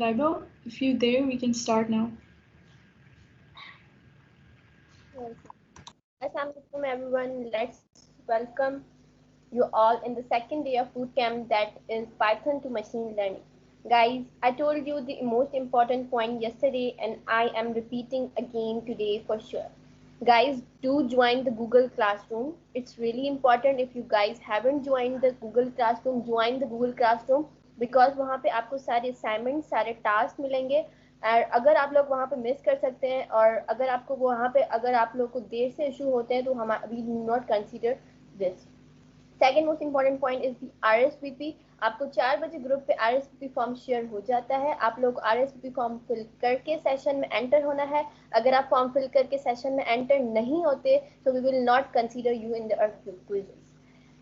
Laibo, if you're there, we can start now. Assalamualaikum everyone. Let's welcome you all in the second day of boot camp, that is Python to machine learning. Guys, I told you the most important point yesterday and I am repeating again today for sure. Guys, do join the Google Classroom. It's really important. If you guys haven't joined the Google Classroom, join the Google Classroom because वहाँ पे आपको सारे assignment, सारे task मिलेंगे। और अगर आप लोग वहाँ पे मिस कर सकते हैं और अगर आपको वहाँ पे अगर आप लोग को देर से इशू होते हैं तो हम we do not consider this. Second most important point is the RSVP। आपको 4 बजे ग्रुप पे RSVP फॉर्म शेयर हो जाता है। आप लोग RSVP फॉर्म फिल करके सेशन में एंटर होना है। अगर आप फॉर्म फिल करके सेशन में एंटर नहीं होते तो we will not consider you in the quizzes.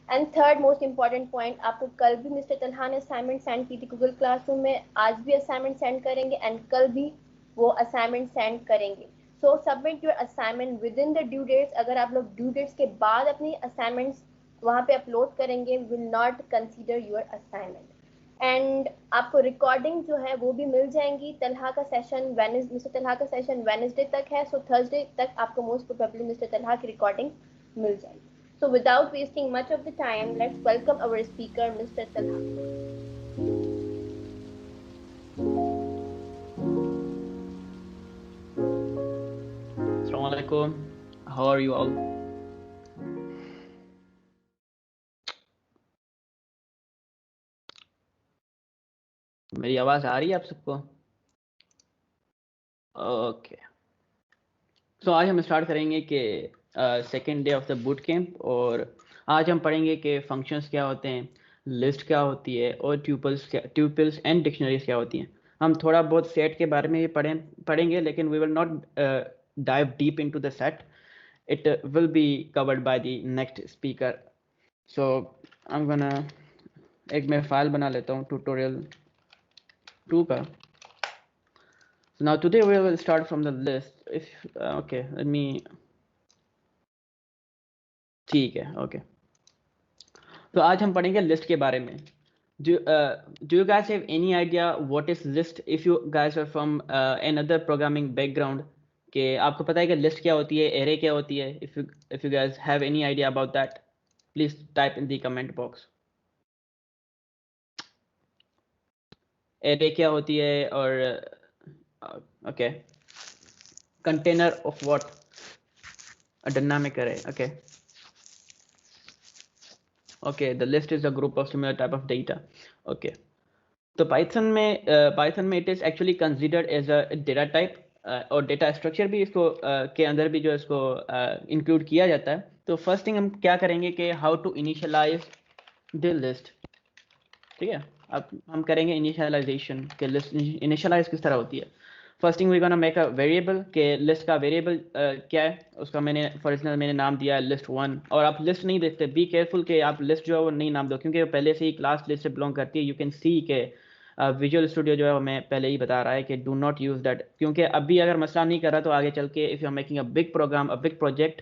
And third most important point, आपको कल भी मिस्टर तलहा ने असाइनमेंट सेंड की थी गूगल क्लासरूम में, आज भी असाइनमेंट सेंड करेंगे एंड कल भी वो असाइनमेंट सेंड करेंगे। So submit your assignment within the due dates. अगर आप लोग ड्यू डेट्स के बाद अपनी असाइनमेंट्स वहाँ पे अपलोड करेंगे, will not consider your assignment. And आपको रिकॉर्डिंग जो है वो भी मिल जाएंगी। तलहा का सेशन मिस्टर तलहा का सेशन वेडनेसडे तक है, सो थर्सडे तक आपको मोस्ट प्रोबेबली मिस्टर तलहा की रिकॉर्डिंग मिल जाएगी। So without wasting much of the time, let's welcome our speaker, Mr. Talha. Assalamu alaikum. How are you all? मेरी आवाज आ रही है आप सबको? ओके, सो आज हम स्टार्ट करेंगे कि second day of the boot camp, और आज हम पढ़ेंगे कि फंक्शंस क्या होते हैं, लिस्ट क्या होती है, और ट्यूपल्स एंड डिक्शनरीज क्या होती हैं। हम थोड़ा बहुत सेट के बारे में भी पढ़ेंगे, लेकिन we will not dive deep into the set. It will be covered by the next speaker. So I am gonna एक मैं फाइल बना लेता हूँ ट्यूटोरियल 2 का। So now today we will start from the list. If okay, let me. ठीक है, okay. तो आज हम पढ़ेंगे लिस्ट के बारे में। Do you guys have any idea what is list? If you guys are from another programming background, कि आपको पता है कि लिस्ट क्या होती है, array क्या होती है? If you guys have any idea about that, please type in the comment box. array क्या होती है, और okay, container of what? A dynamic array. Okay, the list is a group of similar type of data. Okay, तो Python में it is actually considered as a data type, और data structure भी इसको के अंदर भी जो इसको इंक्लूड किया जाता है। तो फर्स्ट थिंग हम क्या करेंगे कि how to initialise the list. ठीक है, अब हम करेंगे इनिशियलाइजेशन के लिस्ट इनिशियलाइज किस तरह होती है। First thing we gonna make a variable के लिस्ट का वेरिएबल क्या है, उसका मैंने फॉर एग्जाम्पल मैंने नाम दिया है लिस्ट 1। और आप लिस्ट नहीं देखते, बी केयरफुल कि आप लिस्ट जो है वो नहीं नाम दो, क्योंकि वो पहले से ही क्लास लिस्ट से बिलोंग करती है। यू कैन सी के विजुअल स्टूडियो जो है हमें पहले ही बता रहा है कि डू नॉट यूज़ दैट, क्योंकि अभी अगर मसला नहीं कर रहा तो आगे चल के if you are making a big program, a big project,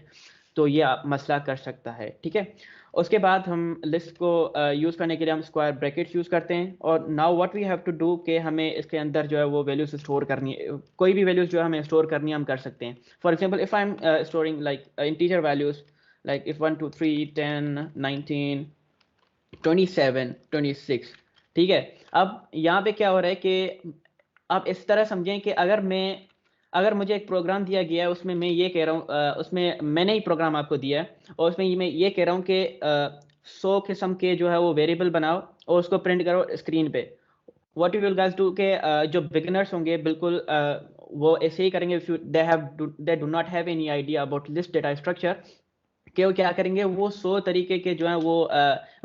तो ये मसला कर सकता है। ठीक है, उसके बाद हम लिस्ट को यूज़ करने के लिए हम स्क्वायर ब्रैकेट्स यूज़ करते हैं। और now what we have to do कि हमें इसके अंदर जो है वो वैल्यूज स्टोर करनी है, कोई भी वैल्यूज जो हमें स्टोर करनी है हम कर सकते हैं। For example if I am storing like integer values like if 1 2 3 10 19 27 26। ठीक है, अब यहाँ पे क्या हो रहा है कि आप इस तरह समझें कि अगर मुझे एक प्रोग्राम दिया गया है, उसमें मैं ये कह रहा हूँ, उसमें मैंने ही प्रोग्राम आपको दिया है और उसमें मैं ये कह रहा हूँ कि 100 किस्म के जो है वो वेरिएबल बनाओ और उसको प्रिंट करो स्क्रीन पे। What you will guys do के जो बिगिनर्स होंगे बिल्कुल वो ऐसे ही करेंगे। They do not have any idea about list data structure, कि वो क्या करेंगे, वो 100 तरीके के जो है वो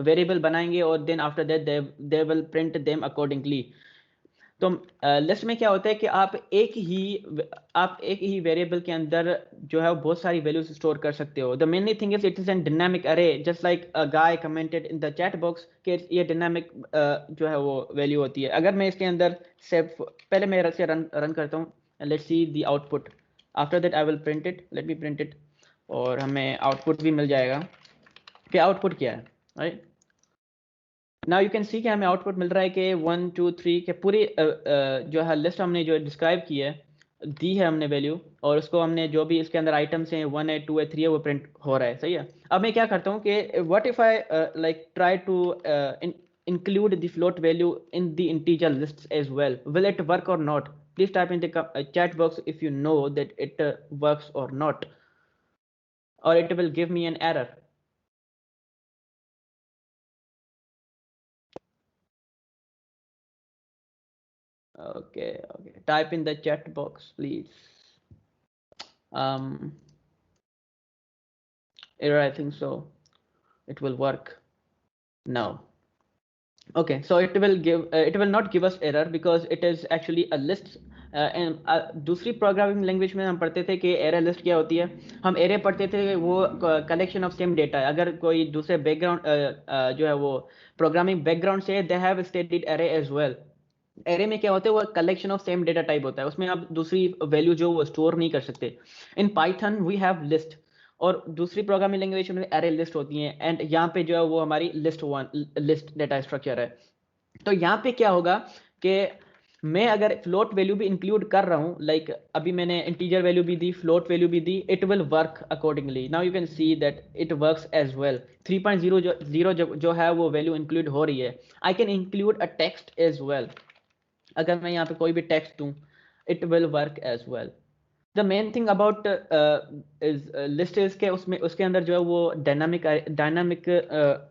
वेरिएबल बनाएंगे और then after that they will print them accordingly. तो लिस्ट में क्या होता है कि आप एक ही वेरिएबल के अंदर जो है बहुत सारी वैल्यूज स्टोर कर सकते हो। The mainly thing is it is an dynamic array, just like a guy commented in the chat box कि ये डायनामिक जो है वो वैल्यू होती है। अगर मैं इसके अंदर सिर्फ पहले मैं इसे रन करता हूँ, let's see the output. After that I will print it, let me print it, और हमें आउटपुट भी मिल जाएगा। कि आउटपुट क्या है, राइट। नाउ यू कैन सी कि हमें आउटपुट मिल रहा है कि 1 2 3 के पूरी जो है लिस्ट हमने जो डिस्क्राइब की है, दी है हमने वैल्यू, और उसको हमने जो भी इसके अंदर आइटम्स हैं 1 है 2 है 3 है वो प्रिंट हो रहा है, सही है। अब मैं क्या करता हूँ कि what if I like try to include the float value in the integer lists as well, will it work or not? Please type in the chat box if you know that it works or not, or it will give me an error. Okay, type in the chat box please. Error, I think so it will work now. Okay, so it will not give us error because it is actually a list. दूसरी programming language में हम पढ़ते थे कि array list क्या होती है। हम एरे पढ़ते थे वो कलेक्शन ऑफ सेम डेटा है। अगर कोई दूसरे बैकग्राउंड जो है वो प्रोग्रामिंग बैकग्राउंड से, they have studied array as well. Array में क्या होता है, वो collection of same data type होता है, उसमें आप दूसरी वैल्यू जो वो स्टोर नहीं कर सकते। In Python we have list, और दूसरी प्रोग्रामिंग लैंग्वेज में एरे लिस्ट होती हैं, एंड यहाँ पे जो है वो हमारी लिस्ट डेटा स्ट्रक्चर है। तो यहाँ पे क्या होगा कि मैं अगर फ्लोट वैल्यू भी इंक्लूड कर रहा हूँ, लाइक अभी मैंने इंटीजर वैल्यू भी दी, फ्लोट वैल्यू भी दी, it will work accordingly. Now you can see that it works as well. 3.0 जो है वो वैल्यू इंक्लूड हो रही है। I can include a text as well. अगर मैं यहाँ पे कोई भी टेक्स्ट दूँ, it will work as well. The main thing about list is के उसमें उसके अंदर जो है वो डायनामिक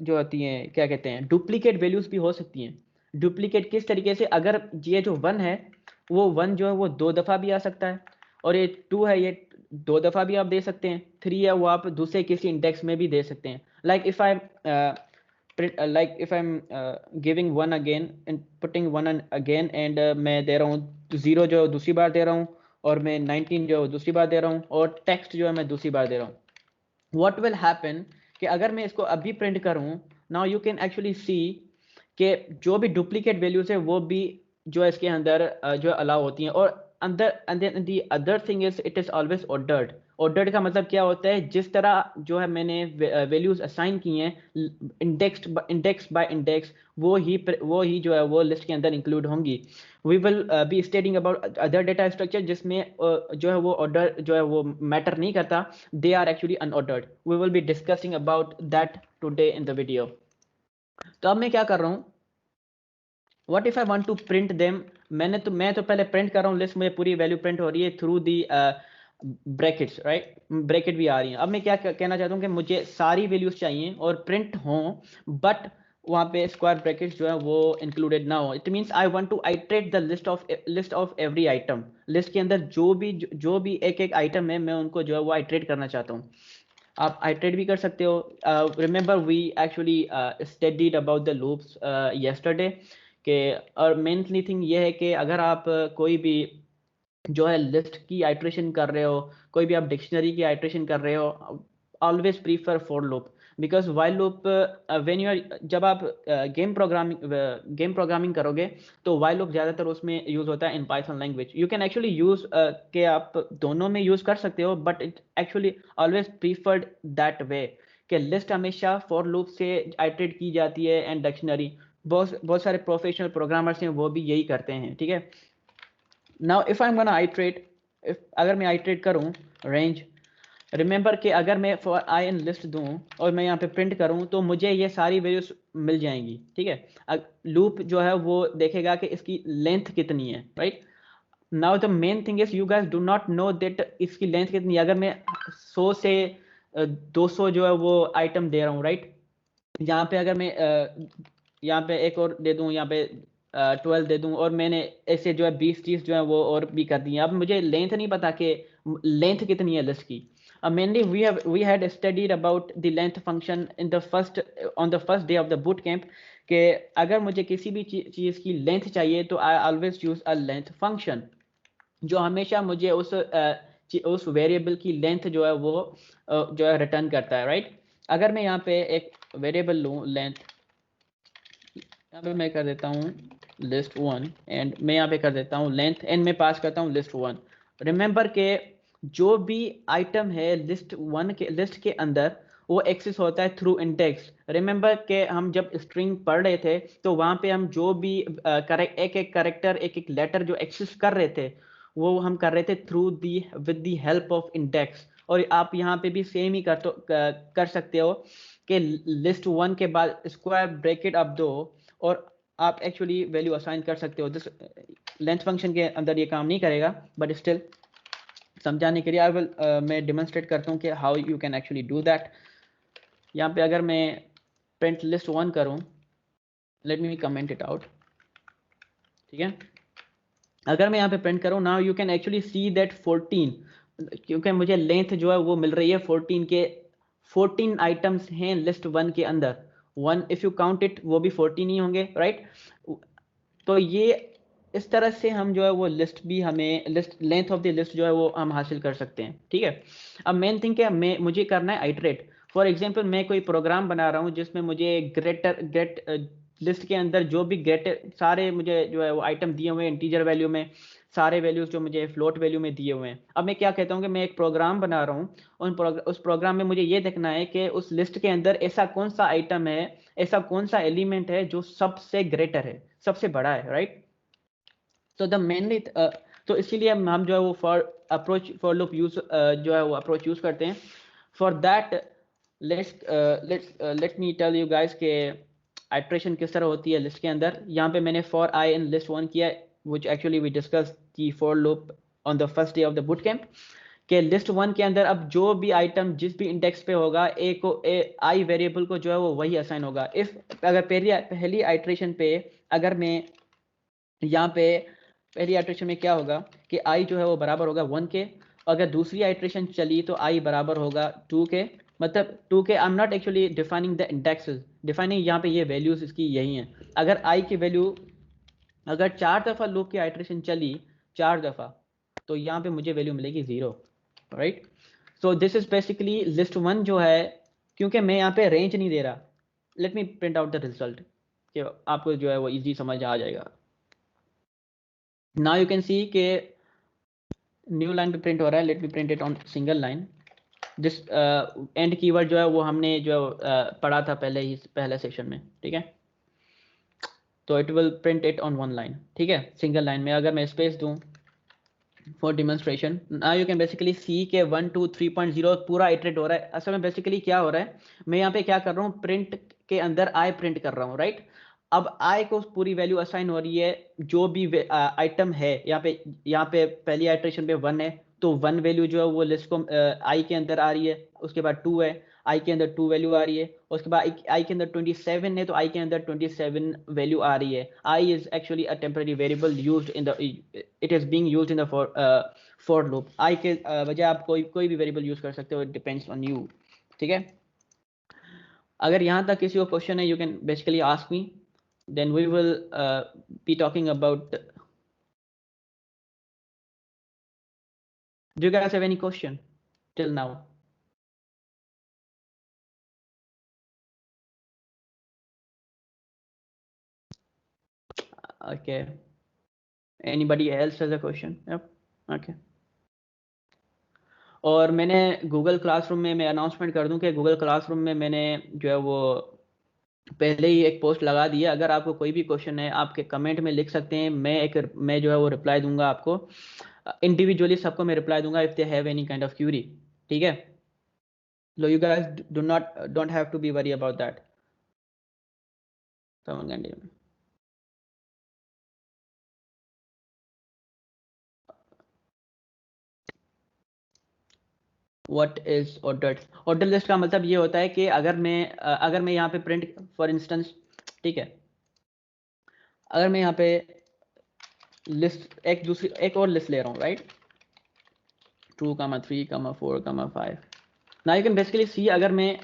जो होती हैं, क्या कहते हैं, डुप्लीकेट वैल्यूज भी हो सकती हैं। डुप्लीकेट किस तरीके से, अगर ये जो 1 है वो 1 जो है वो 2 दफ़ा भी आ सकता है, और ये 2 है ये 2 दफ़ा भी आप दे सकते हैं, 3 है वो आप दूसरे किसी इंडेक्स में भी दे सकते हैं। Like if I am giving 1 again and putting 1 again, and मैं दे रहा हूँ 0 जो दूसरी बार दे रहा हूँ, और मैं 19 जो दूसरी बार दे रहा हूँ, और टेक्स्ट जो है मैं दूसरी बार दे रहा हूँ। व्हाट विल हैपन कि अगर मैं इसको अभी प्रिंट करूँ, now you can actually see कि जो भी डुप्लीकेट वैल्यूज है वो भी जो है इसके अंदर जो अलाउ होती हैं। और अंदर the other thing is it is always ordered. Ordered का मतलब क्या होता है, जिस तरह जो है मैंने वैल्यूज असाइन की हैं इंडेक्स बाय इंडेक्स, वो ही जो है वो लिस्ट के अंदर इंक्लूड होंगी। We will be studying about other data structure जिसमें जो है वो ऑर्डर जो है वो मैटर नहीं करता, they are actually unordered. We will be discussing about that today in the video. तो अब मैं क्या कर रहा हूँ, what if I want to print them. मैं तो पहले प्रिंट कर रहा हूँ लिस्ट, मुझे पूरी वैल्यू प्रिंट हो रही है through the brackets, right, bracket भी आ रही हैं। अब मैं क्या कहना चाहता हूँ कि मुझे सारी वैल्यूज चाहिए और प्रिंट हों, बट वहाँ पे स्क्वायर ब्रैकेट्स जो है वो इंक्लूडेड ना हो। It means I want to iterate the list of every item. List के अंदर जो भी एक आइटम है, मैं उनको जो है वो आइट्रेट करना चाहता हूँ। आप आइट्रेट भी कर सकते हो। Remember we actually studied about the loops yesterday के, और मेनली थिंग ये है कि अगर आप कोई भी जो है लिस्ट की आइट्रेशन कर रहे हो, कोई भी आप डिक्शनरी की आइट्रेशन कर रहे हो, always prefer for loop, because while loop when you are, जब आप गेम प्रोग्रामिंग करोगे तो वाइल लूप ज़्यादातर उसमें यूज़ होता है in Python language. You can actually use के आप दोनों में यूज़ कर सकते हो, but it actually always preferred that way कि लिस्ट हमेशा फॉर लूप से आइट्रेट की जाती है, एंड डिक्शनरी बहुत सारे प्रोफेशनल प्रोग्रामर्स हैं वो भी यही करते हैं, ठीक है। Now if I am gonna iterate, अगर मैं आइट्रेट करूं रेंज, रिमेंबर कि अगर मैं फॉर आई एन लिस्ट दूं और मैं यहाँ पे प्रिंट करूं तो मुझे ये सारी वैल्यूज मिल जाएंगी, ठीक है। लूप जो है वो देखेगा कि इसकी लेंथ कितनी है, right. Now the main thing is you guys do not know that इसकी लेंथ कितनी है। अगर मैं 100 से 200 जो है वो आइटम दे रहा हूँ, राइट, यहाँ पे अगर मैं यहाँ पे एक और दे दूँ, यहाँ पे 12 दे दूँ, और मैंने ऐसे जो है 20 चीज़ जो है वो और भी कर दी है। अब मुझे लेंथ नहीं पता कि लेंथ कितनी है लिस्ट की। Mainly we had studied about the length function in the on the first day of the boot camp कि अगर मुझे किसी भी चीज़ की लेंथ चाहिए तो I always use a length function जो हमेशा मुझे उस वेरिएबल की लेंथ जो है वो जो है रिटर्न करता है, राइट। अगर मैं यहाँ पे एक वेरिएबल लूँ लेंथ, यहाँ पे मैं कर देता हूँ list1, एंड मैं यहाँ पे कर देता हूँ लेंथ, एंड मैं पास करता हूँ list1। रिमेंबर के जो भी आइटम है लिस्ट के अंदर वो एक्सेस होता है थ्रू इंडेक्स। रिमेंबर के हम जब स्ट्रिंग पढ़ रहे थे तो वहाँ पे हम जो भी एक एक करेक्टर एक एक लेटर जो एक्सेस कर रहे थे वो हम कर रहे थे through the with the help of index. और आप यहाँ पे भी सेम ही कर सकते हो कि लिस्ट 1 के बाद स्क्वायर ब्रैकेट आप दो और आप एक्चुअली वैल्यू असाइन कर सकते हो। दिस लेंथ फंक्शन के अंदर ये काम नहीं करेगा, बट स्टिल समझाने के लिए मैं डेमोन्स्ट्रेट करता हूँ कि how you can actually do that. यहाँ पे अगर मैं प्रिंट लिस्ट 1 करूँ, let me comment it out, ठीक है। अगर मैं यहाँ पे प्रिंट करूँ, now you can actually see that 14, क्योंकि मुझे लेंथ जो है वो मिल रही है 14 के 14 आइटम्स हैं लिस्ट 1 के अंदर। 1 इफ यू काउंट इट वो भी 14 ही होंगे, राइट। तो ये इस तरह से हम जो है वो लिस्ट भी हमें list length of the list जो है वो हम हासिल कर सकते हैं, ठीक है। अब मेन थिंग क्या है, मुझे करना है आइटरेट। फॉर एग्जांपल मैं कोई प्रोग्राम बना रहा हूँ जिसमें मुझे गेट लिस्ट के अंदर जो भी सारे मुझे जो है वो आइटम दिए हुए हैं इंटीजर वैल्यू में, सारे वैल्यूज जो मुझे फ्लोट वैल्यू में दिए हुए हैं। अब मैं क्या कहता हूँ कि मैं एक प्रोग्राम बना रहा हूँ, उस प्रोग्राम में मुझे ये देखना है कि उस लिस्ट के अंदर ऐसा कौन सा आइटम है, ऐसा कौन सा एलिमेंट है जो सबसे ग्रेटर है, सबसे बड़ा है, राइट। तो द मेनली तो इसीलिए हम जो है वो फॉर लूप यूज जो है वो अप्रोच यूज करते हैं। For that let me tell you guys के आइट्रेशन किस तरह होती है लिस्ट के अंदर। यहाँ पे मैंने फॉर आई इन लिस्ट 1 किया, व्हिच एक्चुअली वी डिस्कस की for loop on the first day of the boot camp के लिस्ट 1 के अंदर अब जो भी आइटम जिस भी इंडेक्स पे होगा आई वेरिएबल को जो है वो वही असाइन होगा। इफ अगर पहली आइट्रेशन पे अगर मैं यहाँ पे पहली आइट्रेशन में क्या होगा कि आई जो है वो बराबर होगा 1 के, अगर दूसरी आइट्रेशन चली तो आई बराबर होगा 2 के, मतलब 2 के। आई am not actually defining the indexes, defining यहाँ पे ये वैल्यूज इसकी यही हैं। अगर आई की वैल्यू अगर 4 दफ़ा लूप की आइट्रेशन चली 4 दफ़ा तो यहाँ पे मुझे वैल्यू मिलेगी 0, right. So this is basically list 1 जो है, क्योंकि मैं यहाँ पे रेंज नहीं दे रहा। Let me print out the result कि आपको जो है वो इजी समझ आ जाएगा। नाउ यू कैन सी के न्यू लाइन पे प्रिंट हो रहा है। Let me print it on single line. This and keyword जो है वो हमने जो पढ़ा था पहले सेक्शन में, ठीक है। तो it will print it on 1 line, ठीक है, सिंगल लाइन में। अगर मैं स्पेस दूं for demonstration, now you can basically see के 1 2 3.0 पूरा इटरेट हो रहा है। असल में बेसिकली क्या हो रहा है, मैं यहाँ पे क्या कर रहा हूँ, प्रिंट के अंदर आई प्रिंट कर रहा हूँ, राइट। अब आई को पूरी वैल्यू असाइन हो रही है जो भी आइटम है। यहाँ पे पहली आइट्रेशन पे 1 है तो 1 वैल्यू जो है वो लिस्ट को आई के अंदर आ रही है। उसके बाद 2 है, आई के अंदर 2 वैल्यू आ रही है। उसके बाद आई के अंदर 27 है तो आई के अंदर 27 वैल्यू आ रही है। I is actually a temporary variable used in the it is being used in the for loop. I के बजाय आप कोई भी वेरिएबल यूज कर सकते हो, इट डिपेंड्स ऑन यू, ठीक है। अगर यहाँ तक किसी को क्वेश्चन है, you can basically ask me, then we will be talking about. Do you guys have any question till now? Okay, anybody else has a question? Yep. Okay. और मैंने गूगल क्लासरूम में मैं अनाउंसमेंट कर दूं कि Google classroom में मैंने जो है वो पहले ही एक पोस्ट लगा दी है। अगर आपको कोई भी क्वेश्चन है आपके कमेंट में लिख सकते हैं, मैं जो है वो रिप्लाई दूंगा आपको इंडिविजुअली, सबको मैं रिप्लाई दूंगा if they have any kind of query, ठीक है। So you guys don't have to be worry about that. Someone can do. What is ordered? Order list का मतलब ये होता है कि अगर मैं यहाँ पे प्रिंट फॉर इंस्टेंस, ठीक है, अगर मैं यहाँ पे लिस्ट एक और लिस्ट ले रहा हूँ, right, 2, 3, 4, 5। Now you can basically see, अगर मैं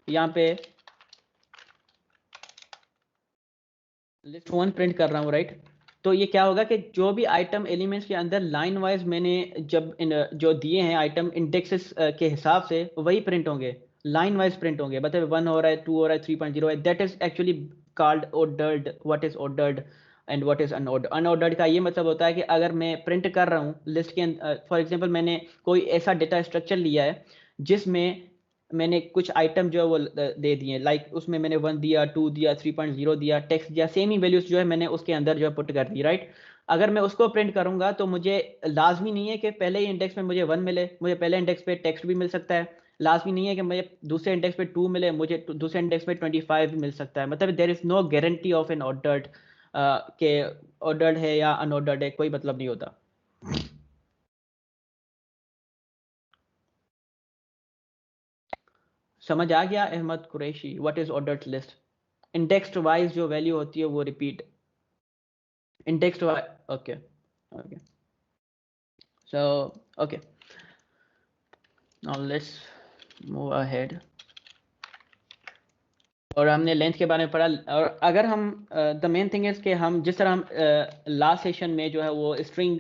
यहाँ पे लिस्ट 1 प्रिंट कर रहा हूँ, राइट, तो ये क्या होगा कि जो भी आइटम एलिमेंट्स के अंदर लाइन वाइज मैंने जो दिए हैं आइटम इंडेक्सेस के हिसाब से वही प्रिंट होंगे, लाइन वाइज प्रिंट होंगे। मतलब 1 हो रहा है, 2 हो रहा है, 3.0 है, that is actually called ordered. What is ordered and what is unordered? Unordered का ये मतलब होता है कि अगर मैं प्रिंट कर रहा हूँ लिस्ट के फॉर एग्जांपल मैंने कोई ऐसा डेटा स्ट्रक्चर लिया है जिसमें मैंने कुछ आइटम जो है वो दे दिए, लाइक उसमें मैंने 1 दिया, 2 दिया, 3.0 दिया, टेक्स्ट दिया, सेम ही वैल्यूज जो है मैंने उसके अंदर जो है पुट कर दी, राइट। अगर मैं उसको प्रिंट करूंगा तो मुझे लाजमी नहीं है कि पहले ही इंडेक्स में मुझे 1 मिले, मुझे पहले इंडेक्स पे टेक्स्ट भी मिल सकता है। लाजमी नहीं है कि मुझे दूसरे इंडेक्स पे 2 मिले, मुझे दूसरे इंडेक्स पे 25 भी मिल सकता है। मतलब there is no guarantee of an ordered के ऑर्डर्ड है या अनऑर्डर्ड है, कोई मतलब नहीं होता। समझ आ गया Ahmad Qureshi? What is ordered list? Index wise जो वैल्यू होती है वो repeat index wise. Okay okay, so okay, now let's move ahead. और हमने लेंथ के बारे में पढ़ा। और अगर हम द मेन थिंग इज कि हम जिस तरह हम लास्ट सेशन में जो है वो स्ट्रिंग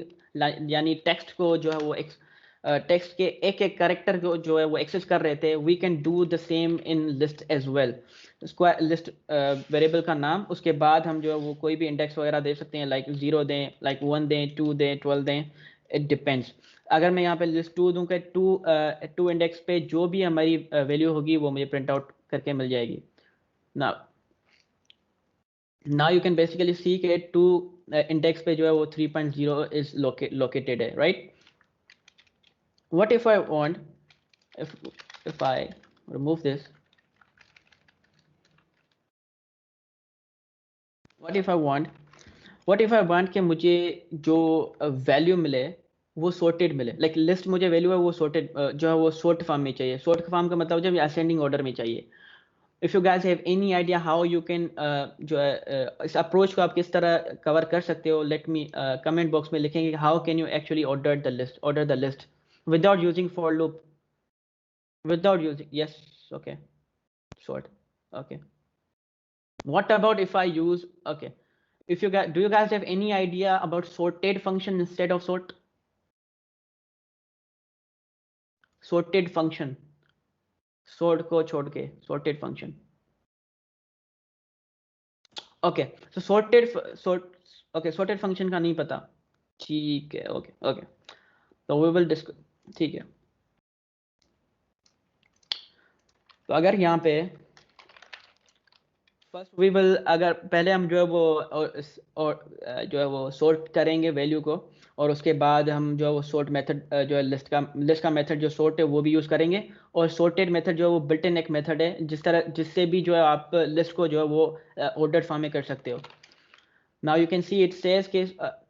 यानी टेक्स्ट को जो है वो टेक्स्ट के एक एक कैरेक्टर को जो है वो एक्सेस कर रहे थे, we can do the same in list as well. Square list variable का नाम, उसके बाद हम जो है वो कोई भी इंडेक्स वगैरह दे सकते हैं, लाइक 0 दें, लाइक 1 दें, 2 दें, 12 दें, इट डिपेंड्स। अगर मैं यहाँ पे लिस्ट 2 दूँ कि 2 इंडेक्स पे जो भी हमारी वैल्यू होगी वो मुझे प्रिंट आउट करके मिल जाएगी। now you can basically see कि 2 इंडेक्स पे जो है वो 3.0 is located है, right? What if I want, if I remove this, what if I want कि मुझे जो वैल्यू मिले वो sorted मिले, लाइक लिस्ट मुझे वैल्यू है वो sorted जो है वो sort फॉर्म में चाहिए। sort फॉर्म का मतलब जब असेंडिंग ऑर्डर में चाहिए। If you guys have any idea how you can जो है इस अप्रोच को आप किस तरह कवर कर सकते हो, लेट मी कमेंट बॉक्स में लिखेंगे how can you actually order the list without using for loop, without using, yes, okay, sort, okay. What about if I use, okay, if you guys, do you guys have any idea about sorted function instead of sorted function, sort को छोड़ के sorted function? Okay, सो sorted function का नहीं पता, ठीक है, okay okay, तो we will discuss, ठीक है। तो अगर यहाँ पे फर्स्ट वी विल, अगर पहले हम जो है वो और जो है वो सॉर्ट करेंगे वैल्यू को, और उसके बाद हम जो है वो सॉर्ट मेथड जो है लिस्ट का मेथड जो सॉर्ट है वो भी यूज़ करेंगे। और सॉर्टेड मेथड जो है वो बिल्ट इन एक मेथड है जिससे भी जो है आप लिस्ट को जो है वो ऑर्डर फॉर्म में कर सकते हो। Now you can see it says कि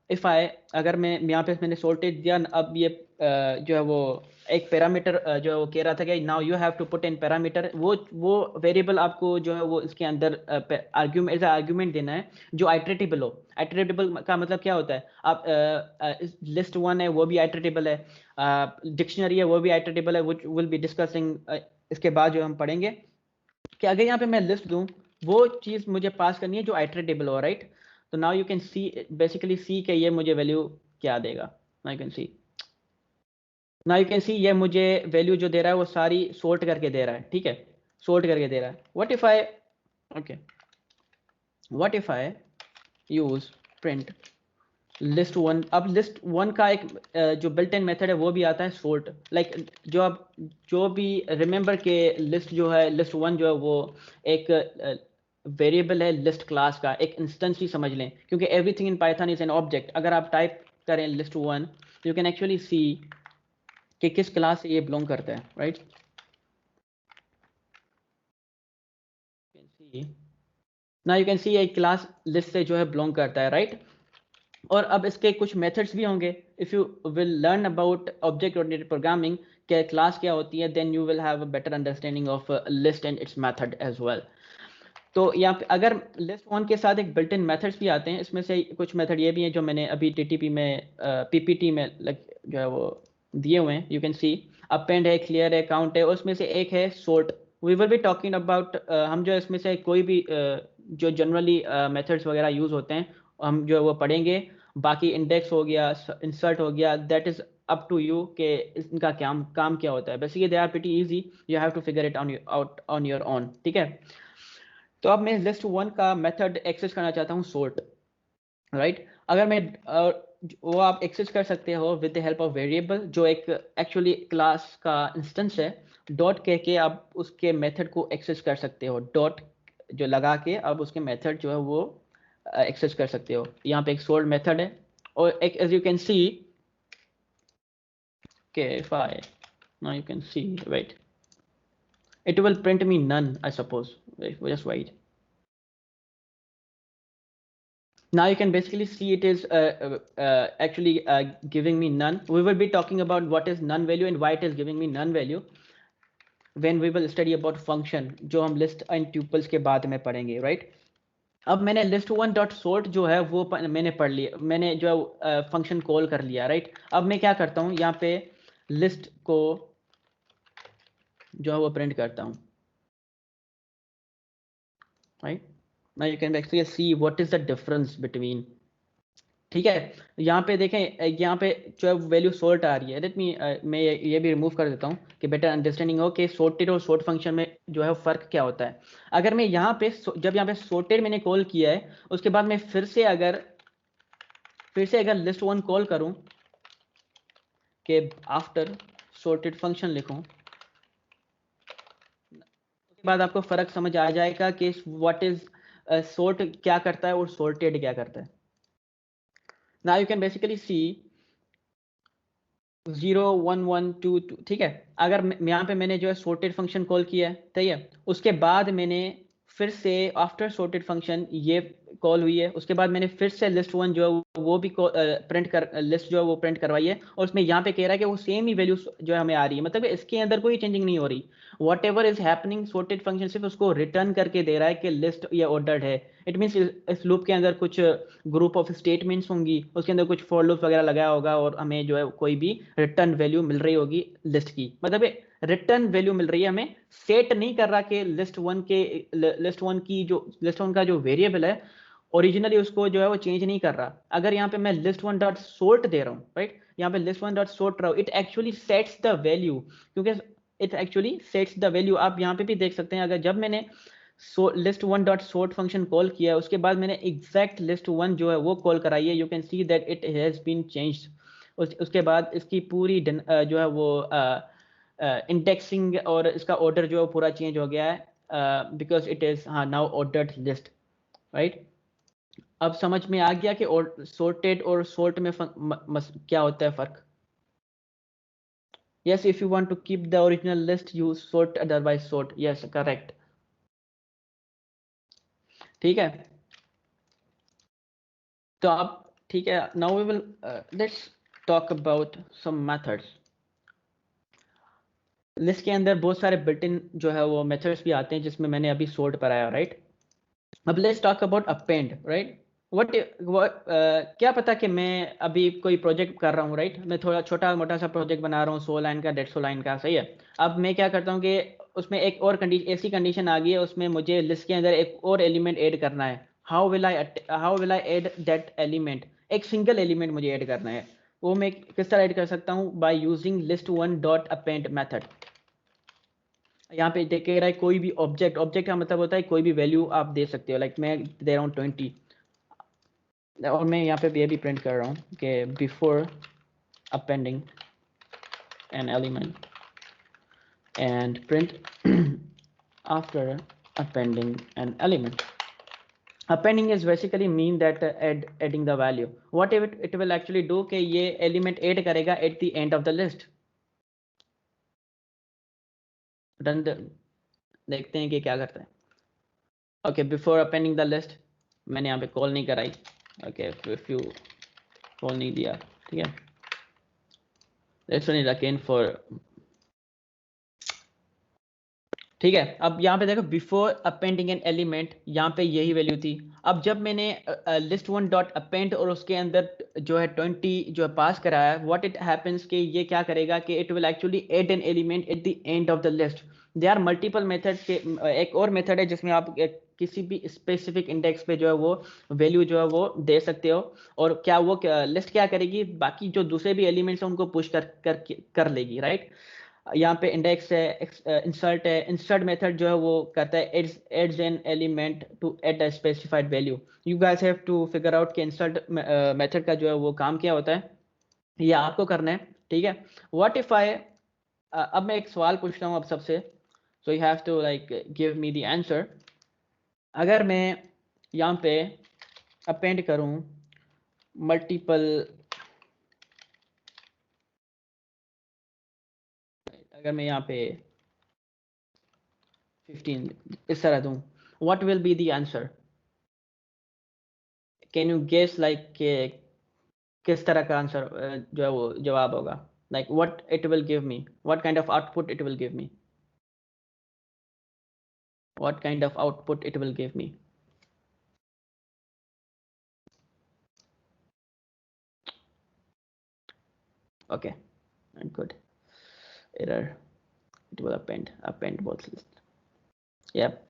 इफ आई, अगर मैं यहाँ पे मैंने सॉर्टेड दिया, अब ये जो है वो एक पैरामीटर जो है वो कह रहा था कि now you have to put in parameter, वो वेरिएबल आपको जो है वो इसके अंदर आर्ग्यूमेंट देना है जो आइटरेटेबल हो। आइटरेटेबल का मतलब क्या होता है, आप लिस्ट 1 है वो भी आइटरेटेबल है, डिक्शनरी है वो भी आइटरेटेबल है, व्हिच विल बी डिस्कसिंग इसके बाद जो हम पढ़ेंगे कि अगर यहाँ पे मैं लिस्ट दूँ वो चीज़ मुझे पास करनी है जो आइटरेटेबल हो, राइट। तो now you can see basically see के ये मुझे वैल्यू क्या देगा। नाउ यू कैन सी ये मुझे वैल्यू जो दे रहा है वो सारी सॉर्ट करके दे रहा है, ठीक है, सॉर्ट करके दे रहा है। What if I, okay, what if I use print list 1। अब लिस्ट 1 का एक जो बिल्ट इन मेथड है वो भी आता है सॉर्ट, लाइक जो आप जो भी रिमेंबर के लिस्ट जो है लिस्ट 1 जो है वो एक वेरिएबल है लिस्ट क्लास का, एक इंस्टेंस ही समझ लें, क्योंकि everything in Python is an object. अगर आप टाइप करें list 1 you can actually see कि किस क्लास से ये बिलोंग करता है, राइट। नाउ यू कैन सी ये क्लास लिस्ट से जो है बिलोंग करता है, राइट। और अब इसके कुछ मेथड्स भी होंगे। If you will learn about object oriented programming क्या क्लास क्या होती है, then you will have a better understanding of list and its method as well. तो यहाँ पे अगर लिस्ट 1 के साथ एक बिल्ट इन मेथड्स भी आते हैं, इसमें से कुछ मेथड ये भी हैं जो मैंने अभी टीटीपी में पीपीटी में जो है वो दिए हुए हैं। यू कैन सी अपेंड है, क्लियर है, काउंट है, उसमें से एक है sort. We will be talking about, हम जो इसमें से कोई भी जो जनरली मेथड्स वगैरह यूज़ होते हैं हम जो है वो पढ़ेंगे। बाकी इंडेक्स हो गया, इंसर्ट हो गया, that is up to you कि इनका काम क्या होता है। Basically they are pretty easy, you have to figure it out on your own, ठीक है। तो अब मैं लिस्ट 1 का मेथड एक्सेस करना चाहता हूँ सॉर्ट, राइट। अगर मैं वो आप एक्सेस कर सकते हो with the help of variable जो एक एक्चुअली क्लास का इंस्टेंस है, डॉट कह के आप उसके मेथड को एक्सेस कर सकते हो, डॉट जो लगा के आप उसके मेथड जो है वो एक्सेस कर सकते हो। यहाँ पे एक सोर्ट मेथड है और एक एज यू कैन सी के if I now you can see wait it will print me none, I suppose. Wait, just wait. Now you can basically see it is actually giving me none. We will be talking about what is none value and why it is giving me none value when we will study about function, जो हम list and tuples के बाद में पढ़ेंगे, right? अब मैंने list one dot sort जो है वो मैंने पढ़ लिया, मैंने जो है फंक्शन कॉल कर लिया, राइट? अब मैं क्या करता हूँ, यहाँ पे लिस्ट को जो है वो प्रिंट करता हूँ, right? Now you can actually see what is the difference between, ठीक है? यहाँ पे देखें, यहाँ पे जो है वैल्यू सॉर्ट आ रही है। लेट मी मैं ये भी रिमूव कर देता हूँ कि बेटर अंडरस्टैंडिंग हो कि सॉर्टेड और सॉर्ट फंक्शन में जो है फ़र्क क्या होता है। अगर मैं यहाँ पे जब यहाँ पे सॉर्टेड मैंने कॉल किया है, उसके बाद मैं फिर से अगर लिस्ट वन कॉल करूँ कि आफ्टर सॉर्टेड फंक्शन लिखूँ, उसके बाद आपको फ़र्क समझ आ जाएगा कि व्हाट इज सॉर्ट क्या करता है और सॉर्टेड क्या करता है। Now you can basically see 0 1 1 2 2, ठीक है? अगर यहाँ पे मैंने जो है sorted फंक्शन कॉल किया है, सही है? उसके बाद मैंने फिर से आफ्टर sorted फंक्शन ये कॉल हुई है, उसके बाद मैंने फिर से लिस्ट वन जो है वो भी प्रिंट कर लिस्ट जो है वो प्रिंट करवाई है, और उसमें यहाँ पे कह रहा है कि वो सेम ही वैल्यू जो है हमें आ रही है, मतलब इसके अंदर कोई चेंजिंग नहीं हो रही। What ever is happening, sorted function सिर्फ उसको रिटर्न करके दे रहा है कि लिस्ट या ऑर्डर्ड है। इट मीन्स इस लूप के अंदर कुछ ग्रुप ऑफ स्टेटमेंट्स होंगी, उसके अंदर कुछ फॉर लूप वगैरह लगाया होगा और हमें जो है कोई भी रिटर्न वैल्यू मिल रही होगी लिस्ट की, मतलब रिटर्न वैल्यू मिल रही है हमें। सेट नहीं कर रहा कि लिस्ट वन का जो वेरिएबल है ओरिजिनली उसको जो है वो चेंज नहीं कर रहा। अगर यहाँ पे मैं लिस्ट वन डॉट सोर्ट दे रहा हूँ, राइट, यहाँ पे लिस्ट वन डॉट सोर्ट रहा हूँ, it actually sets the value, क्योंकि it actually sets the value. आप यहाँ पे भी देख सकते हैं, अगर जब मैंने list one dot sort function call किया, उसके बाद मैंने एग्जैक्ट लिस्ट वन जो है वो कॉल कराई है, you can see that it has been changed. उसके बाद इसकी पूरी जो है वो इंडेक्सिंग और इसका ऑर्डर जो है पूरा चेंज हो गया है, because it is now ordered list, right? अब समझ में आ गया कि सॉर्टेड और सॉर्ट में क्या होता है फर्क? Yes, if you want to keep the original list, you sort, otherwise sort. Yes, correct. ठीक है, तो आप ठीक है, now we will let's talk about some methods. List के अंदर बहुत सारे बिल्ट इन जो है वो मेथड्स भी आते हैं, जिसमें मैंने अभी सॉर्ट पढ़ाया, राइट? अब let's talk about append, right? क्या पता कि मैं अभी कोई प्रोजेक्ट कर रहा हूँ, राइट? मैं थोड़ा छोटा मोटा सा प्रोजेक्ट बना रहा हूँ, 100 लाइन का 150 लाइन का, सही है? अब मैं क्या करता हूँ कि उसमें एक और ऐसी कंडीशन आ गई है, उसमें मुझे लिस्ट के अंदर एक और एलिमेंट ऐड करना है। How will I add that element? एक सिंगल एलिमेंट मुझे ऐड करना है, वो मैं किस तरह ऐड कर सकता हूँ? By using list one dot append method. यहाँ पे देख रहा है कोई भी ऑब्जेक्ट का मतलब होता है कोई भी वैल्यू आप दे सकते हो, लाइक मैं दे रहा हूँ 20, और मैं यहाँ पे ये भी प्रिंट कर रहा हूँ कि before appending an element and print after appending an element. Appending is basically mean that adding the value. What it will actually do कि ये एलिमेंट ऐड करेगा at the end of the list. देखते हैं कि क्या करता है। Okay, before appending the list, मैंने यहाँ पे कॉल नहीं कराई, ओके, इफ यू कॉल नहीं दिया, ठीक है, let's run it again for, ठीक है। अब यहाँ पे देखो बिफोर अपेंडिंग एन एलिमेंट, यहाँ पे यही वैल्यू थी। अब जब मैंने लिस्ट वन डॉट अपेंड और उसके अंदर जो है 20 जो है पास कराया, व्हाट इट हैपेंस कि ये क्या करेगा कि it will actually add an element at the end of the list. They are multiple method के, एक और मेथड है जिसमें आप किसी भी स्पेसिफिक इंडेक्स पे जो है वो वैल्यू जो है वो दे सकते हो, और क्या वो लिस्ट क्या करेगी, बाकी जो दूसरे भी एलिमेंट्स हैं उनको पुश कर लेगी, राइट? यहाँ पे इंडेक्स है, इंसर्ट है, इंसर्ट मेथड जो है वो करता है adds an element to add a specified value. You guys have to figure out कि इंसर्ट मेथड का जो है वो काम क्या होता है, ये आपको करना है, ठीक है? व्हाट इफ आई अब मैं एक सवाल पूछता हूँ अब सबसे, so you have to like give me the answer. अगर मैं यहाँ पे अपेंड करूँ मल्टीपल, अगर मैं यहाँ पे 15 इस तरह दूँ, what will be the answer? Can you guess like किस तरह का आंसर जो है वो जवाब होगा? Like what it will give me, what kind of output it will give me, what kind of output it will give me? Okay, and good. Error, it will append both list. Yep.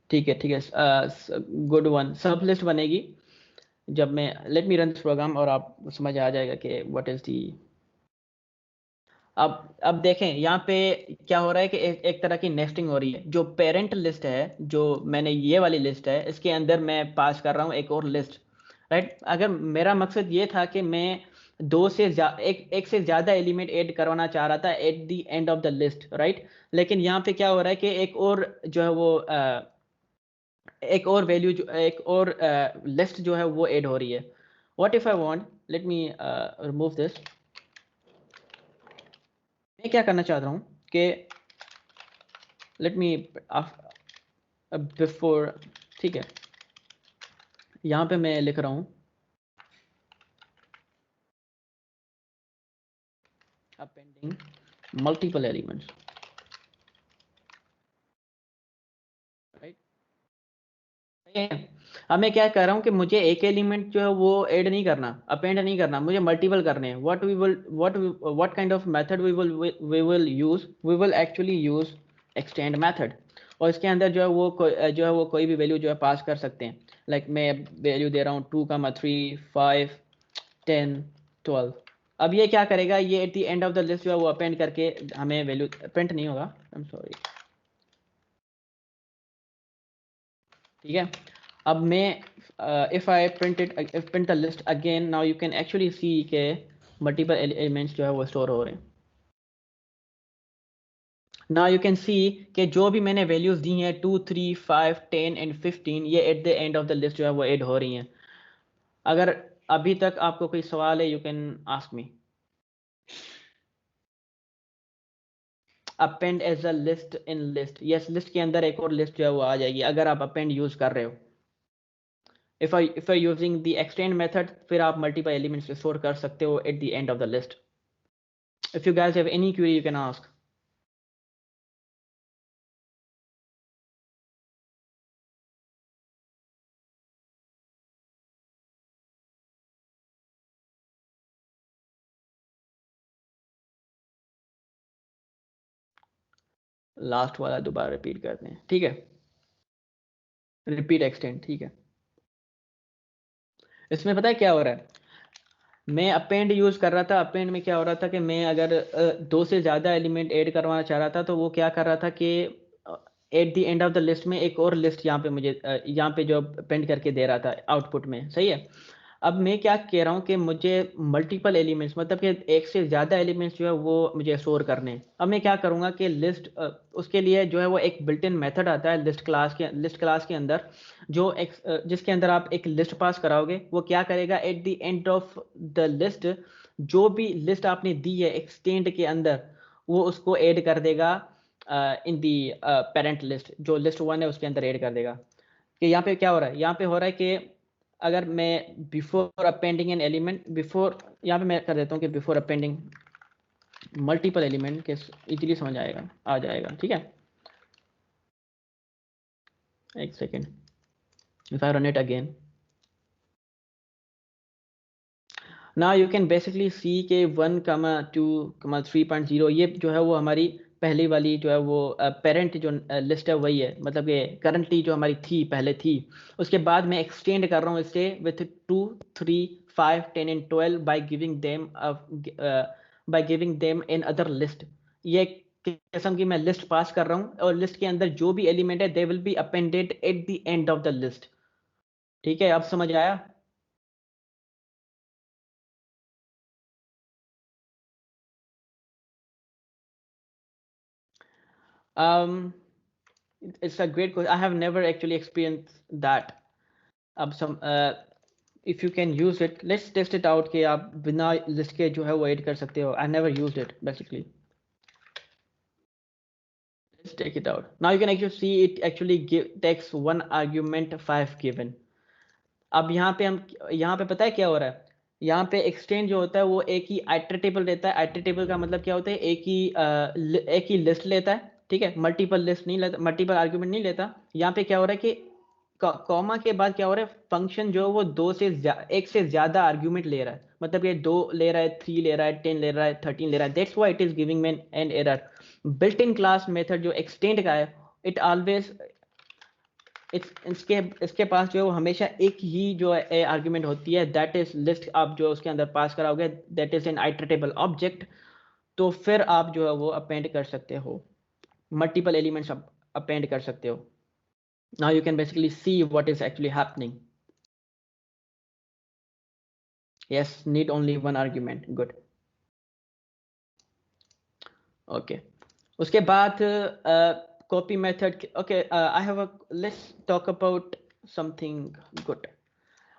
ठीक है, good one. सब list बनेगी जब मैं, let me run this program और आप समझ आ जाएगा कि व्हाट इज दी। अब देखें यहाँ पे क्या हो रहा है कि एक तरह की नेस्टिंग हो रही है। जो पेरेंट लिस्ट है, जो मैंने ये वाली लिस्ट है, इसके अंदर मैं पास कर रहा हूँ एक और लिस्ट, राइट। अगर मेरा मकसद ये था कि मैं एक से ज़्यादा एलिमेंट ऐड करवाना चाह रहा था eight the end of the list, right. लेकिन यहाँ पे क्या हो रहा है कि एक और जो है वो एक और वैल्यू, एक और लिस्ट जो है वो ऐड हो रही है। What if I want, let me remove this. मैं क्या करना चाहता हूँ कि लेट मी बिफोर, ठीक है, यहाँ पे मैं लिख रहा हूँ अपेंडिंग मल्टीपल एलिमेंट्स, राइट। अब मैं क्या कर रहा हूँ कि मुझे एक एलिमेंट जो है वो ऐड नहीं करना, अपेंड नहीं करना, मुझे मल्टीपल करने हैं। What kind of method we will use, we will actually use extend method. और इसके अंदर जो है वो कोई भी वैल्यू जो है पास कर सकते हैं। लाइक मैं वैल्यू दे रहा हूँ 2, 3, 5, 10, 12। अब ये क्या करेगा, ये eight the end of the list जो है वो अपेंड करके हमें वैल्यू प्रिंट नहीं होगा, आई एम सॉरी, ठीक है। अब मैं if I print the list again, now you can actually see के मल्टीपल एलिमेंट्स जो है वो स्टोर हो रहे हैं। नाउ यू कैन सी कि जो भी मैंने वैल्यूज दी हैं 2, 3, 5, 10 एंड 15, ये eight the end of the list जो है वो ऐड हो रही हैं। अगर अभी तक आपको कोई सवाल है, you can ask me. Append as a list in list, yes, list के अंदर एक और लिस्ट जो है वो आ जाएगी अगर आप अपेंड यूज कर रहे हो। If I using the extend method, फिर आप मल्टीपल एलिमेंट्स स्टोर कर सकते हो eight the end of the list. If you guys have any query, you can ask. Last वाला दोबारा रिपीट करते हैं, ठीक है। रिपीट एक्सटेंड, ठीक है। इसमें पता है क्या हो रहा है, मैं अपेंड यूज कर रहा था। अपेंड में क्या हो रहा था कि मैं अगर 2 से ज़्यादा एलिमेंट ऐड करवाना चाह रहा था, तो वो क्या कर रहा था कि eight the end of the list में एक और लिस्ट यहाँ पे मुझे यहाँ पे जो अपेंड करके दे रहा था आउटपुट में, सही है। अब मैं क्या कह रहा हूँ कि मुझे मल्टीपल एलिमेंट्स, मतलब कि एक से ज़्यादा एलिमेंट्स जो है वो मुझे स्टोर करने हैं। अब मैं क्या करूँगा कि लिस्ट, उसके लिए जो है वो एक बिल्ट इन मेथड आता है लिस्ट क्लास के अंदर, जो जिसके अंदर आप एक लिस्ट पास कराओगे। वो क्या करेगा, eight the end of the list जो भी लिस्ट आपने दी है एक्सटेंड के अंदर, वो उसको ऐड कर देगा इन दी पेरेंट लिस्ट, जो लिस्ट 1 है उसके अंदर ऐड कर देगा। कि यहाँ पे क्या हो रहा है, यहाँ पे हो रहा है कि अगर मैं before appending an element, before, यहाँ पे मैं कर देता हूँ कि बिफोर अपेंडिंग मल्टीपल एलिमेंट के, इजीली समझ आएगा, आ जाएगा, ठीक है। एक second, if I run it again, now you can basically see के 1,2,3.0 ये जो है वो हमारी पहली वाली जो है वो पेरेंट जो लिस्ट है वही है। मतलब ये करंटली जो हमारी थी पहले थी, उसके बाद मैं एक्सटेंड कर रहा हूँ इसे with 2, 3, 5, 10 and 12 by giving them in other list. ये एक किस्म की मैं लिस्ट पास कर रहा हूँ, और लिस्ट के अंदर जो भी एलिमेंट है they will be appended eight the end of the list. ठीक है, अब समझ आया? It's a great question. I have never actually experienced that. अब some if you can use it, let's test it out कि आप बिना list के जो है वो edit कर सकते हो. I never used it basically. Let's take it out. Now you can actually see it actually takes one argument 5 given. अब यहाँ पे पता है क्या हो रहा है? यहाँ पे एक्सटेंड जो होता है वो एक ही आइटरेटेबल रहता है. आइटरेटेबल का मतलब क्या होता है? एक ही लिस्ट लेता है, ठीक है, मल्टीपल लिस्ट नहीं लेता, मल्टीपल आर्ग्यूमेंट नहीं लेता. यहाँ पे क्या हो रहा है कि कॉमा के बाद क्या हो रहा है, फंक्शन जो है वो एक से ज्यादा आर्ग्यूमेंट ले रहा है. मतलब ये 2 ले रहा है, 3 ले रहा है, 10 ले रहा है, 13 ले रहा है. That's why it is giving me an error. Built in class method जो एक्सटेंड का है, इट ऑलवेज इसके पास जो है वो हमेशा एक ही जो है आर्ग्यूमेंट होती है, दैट इज लिस्ट. आप जो उसके अंदर पास कराओगे, दैट इज एन आइटरेटेबल ऑब्जेक्ट. तो फिर आप जो है वो अपेंड कर सकते हो, मल्टीपल एलिमेंट्स अपेंड कर सकते हो. Now you can basically see what is actually happening. Yes, need only one argument. Good. Okay, उसके बाद copy method. Okay, I have a, let's talk about something good.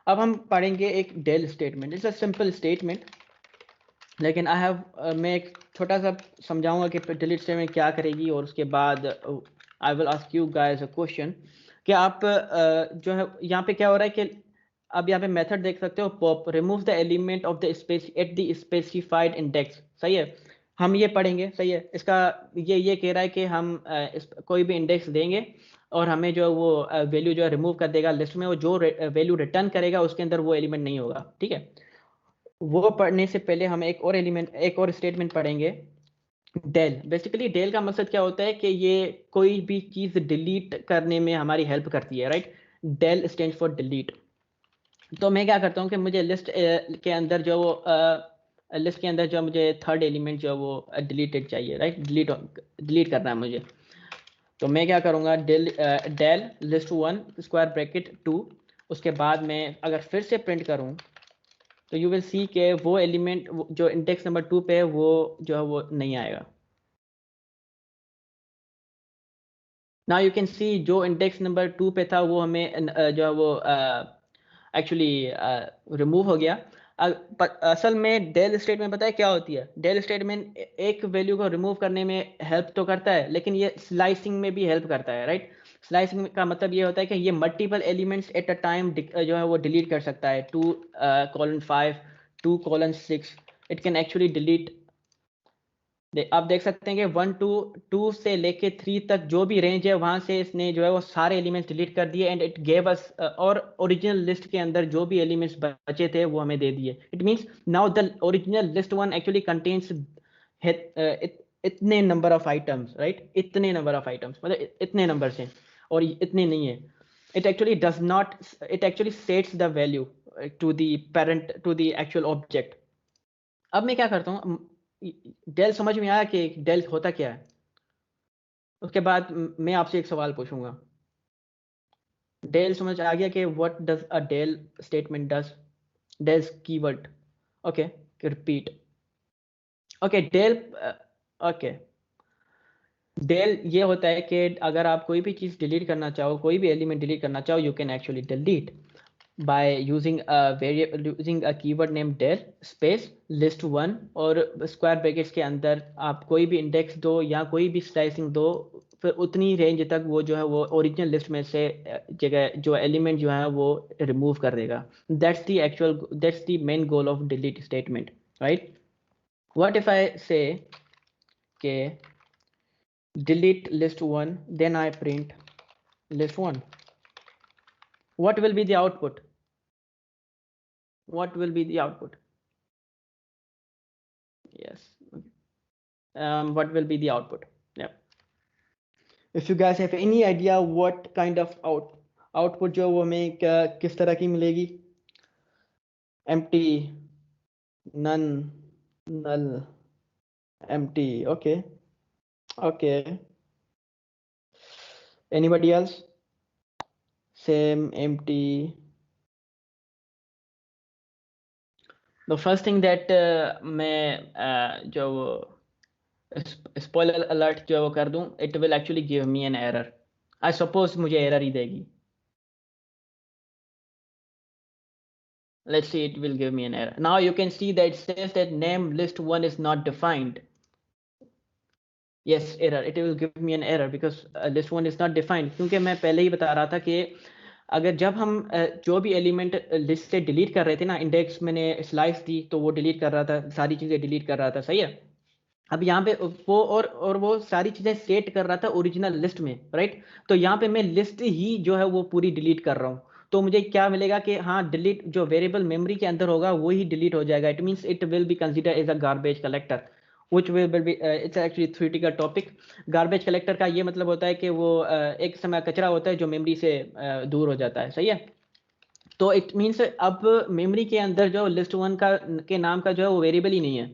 अब हम पढ़ेंगे एक del statement. It's a simple statement, लेकिन I have मैं एक छोटा सा समझाऊंगा कि delete statement क्या करेगी, और उसके बाद I will ask you guys a question कि आप जो है यहाँ पे क्या हो रहा है कि अब यहाँ पे मेथड देख सकते हो, pop remove the element of the space at the specified index. सही है, हम ये पढ़ेंगे. सही है, इसका ये कह रहा है कि हम कोई भी इंडेक्स देंगे और हमें जो वो वैल्यू जो है रिमूव कर देगा लिस्ट में. वो जो वैल्यू रिटर्न करेगा उसके अंदर वो एलिमेंट नहीं होगा, ठीक है. वो पढ़ने से पहले हम एक और स्टेटमेंट पढ़ेंगे, डेल. बेसिकली डेल का मकसद क्या होता है कि ये कोई भी चीज डिलीट करने में हमारी हेल्प करती है, right. Del stand for delete. तो मैं क्या करता हूँ कि मुझे लिस्ट के अंदर जो वो लिस्ट के अंदर जो मुझे थर्ड एलिमेंट जो वो डिलीटेड चाहिए, राइट. डिलीट करना है मुझे. तो मैं क्या करूँगा, डेल लिस्ट 1 स्क्वायर ब्रैकेट 2. उसके बाद मैं अगर फिर से प्रिंट करूँ तो यू विल सी के वो एलिमेंट जो इंडेक्स नंबर 2 पे है वो जो है वो नहीं आएगा. नाउ यू कैन सी जो इंडेक्स नंबर 2 पे था वो हमें जो है वो एक्चुअली रिमूव हो गया. असल में डेल स्टेटमेंट पता है क्या होती है? डेल स्टेटमेंट एक वैल्यू को रिमूव करने में हेल्प तो करता है, लेकिन ये स्लाइसिंग में भी हेल्प करता है, राइट. स्लाइसिंग का मतलब ये होता है कि ये multiple elements at a time जो है वो डिलीट कर सकता है. 2:5, 2:6. It can actually delete. आप देख सकते हैं कि 1 to 2 से लेके 3 तक जो भी रेंज है वहां से इसने जो है वो सारे एलिमेंट्स डिलीट कर दिए. एंड इट गेव अस, और ओरिजिनल लिस्ट के अंदर जो भी एलिमेंट्स बचे थे वो हमें दे दिए. It means now the original list 1 actually contains इतने नंबर ऑफ आइटम्स, राइट. इतने नंबर ऑफ आइटम्स मतलब इतने नंबर्स हैं, और इतने नहीं है. It actually does not, it actually sets the value to the parent, to the actual object. अब मैं क्या करता हूँ, डेल समझ में आया कि डेल होता क्या है. उसके बाद मैं आपसे एक सवाल पूछूंगा. डेल समझ आ गया कि what does a del statement does? Dels keyword. Okay, repeat. Okay, del. Okay, del ये होता है कि अगर आप कोई भी चीज़ डिलीट करना चाहो, कोई भी एलिमेंट डिलीट करना चाहो, you can actually delete by using a keyword named del space list1 और स्क्वायर ब्रैकेट्स के अंदर आप कोई भी इंडेक्स दो या कोई भी स्लाइसिंग दो, फिर उतनी रेंज तक वो जो है वो ओरिजिनल लिस्ट में से जगह जो एलिमेंट जो है वो रिमूव कर देगा. That's the main goal of delete statement, right. What if आई से के delete list1, then I print list1, what will be the output? What will be the output? Yes. What will be the output? Yeah. If you guys have any idea what kind of output जो वो हमें किस तरह की मिलेगी? Empty, none, null, empty. Okay. Okay. Anybody else? Same, empty. The first thing that मैं जो spoiler alert जो है वो कर दूं, it will actually give me an error. I suppose मुझे एरर ही देगी। Let's see, it will give me an error. Now you can see that it says that name list 1 is not defined. Yes, error. It will give me an error because list 1 is not defined. क्योंकि मैं पहले ही बता रहा था कि अगर जब हम जो भी एलिमेंट लिस्ट से डिलीट कर रहे थे ना, इंडेक्स मैंने स्लाइस दी तो वो डिलीट कर रहा था, सारी चीज़ें डिलीट कर रहा था, सही है। अब यहाँ पे वो और वो सारी चीज़ें सेट कर रहा था ओरिजिनल लिस्ट में, राइट। तो यहाँ पे मैं लिस्ट ही जो है वो पूरी डिलीट कर रहा हूँ। तो मुझे क्या मिलेगा कि हाँ, डिलीट जो वेरिएबल मेमोरी के अंदर होगा वो ही डिलीट हो जाएगा। It means it will be consider as a garbage collector, which will be it's actually theoretical topic। Garbage collector का ये मतलब होता है कि वो एक समय कचरा होता है जो मेमोरी से दूर हो जाता है, सही है। तो इट मीन्स अब मेमोरी के अंदर जो लिस्ट 1 का के नाम का जो है वो वेरिएबल ही नहीं है।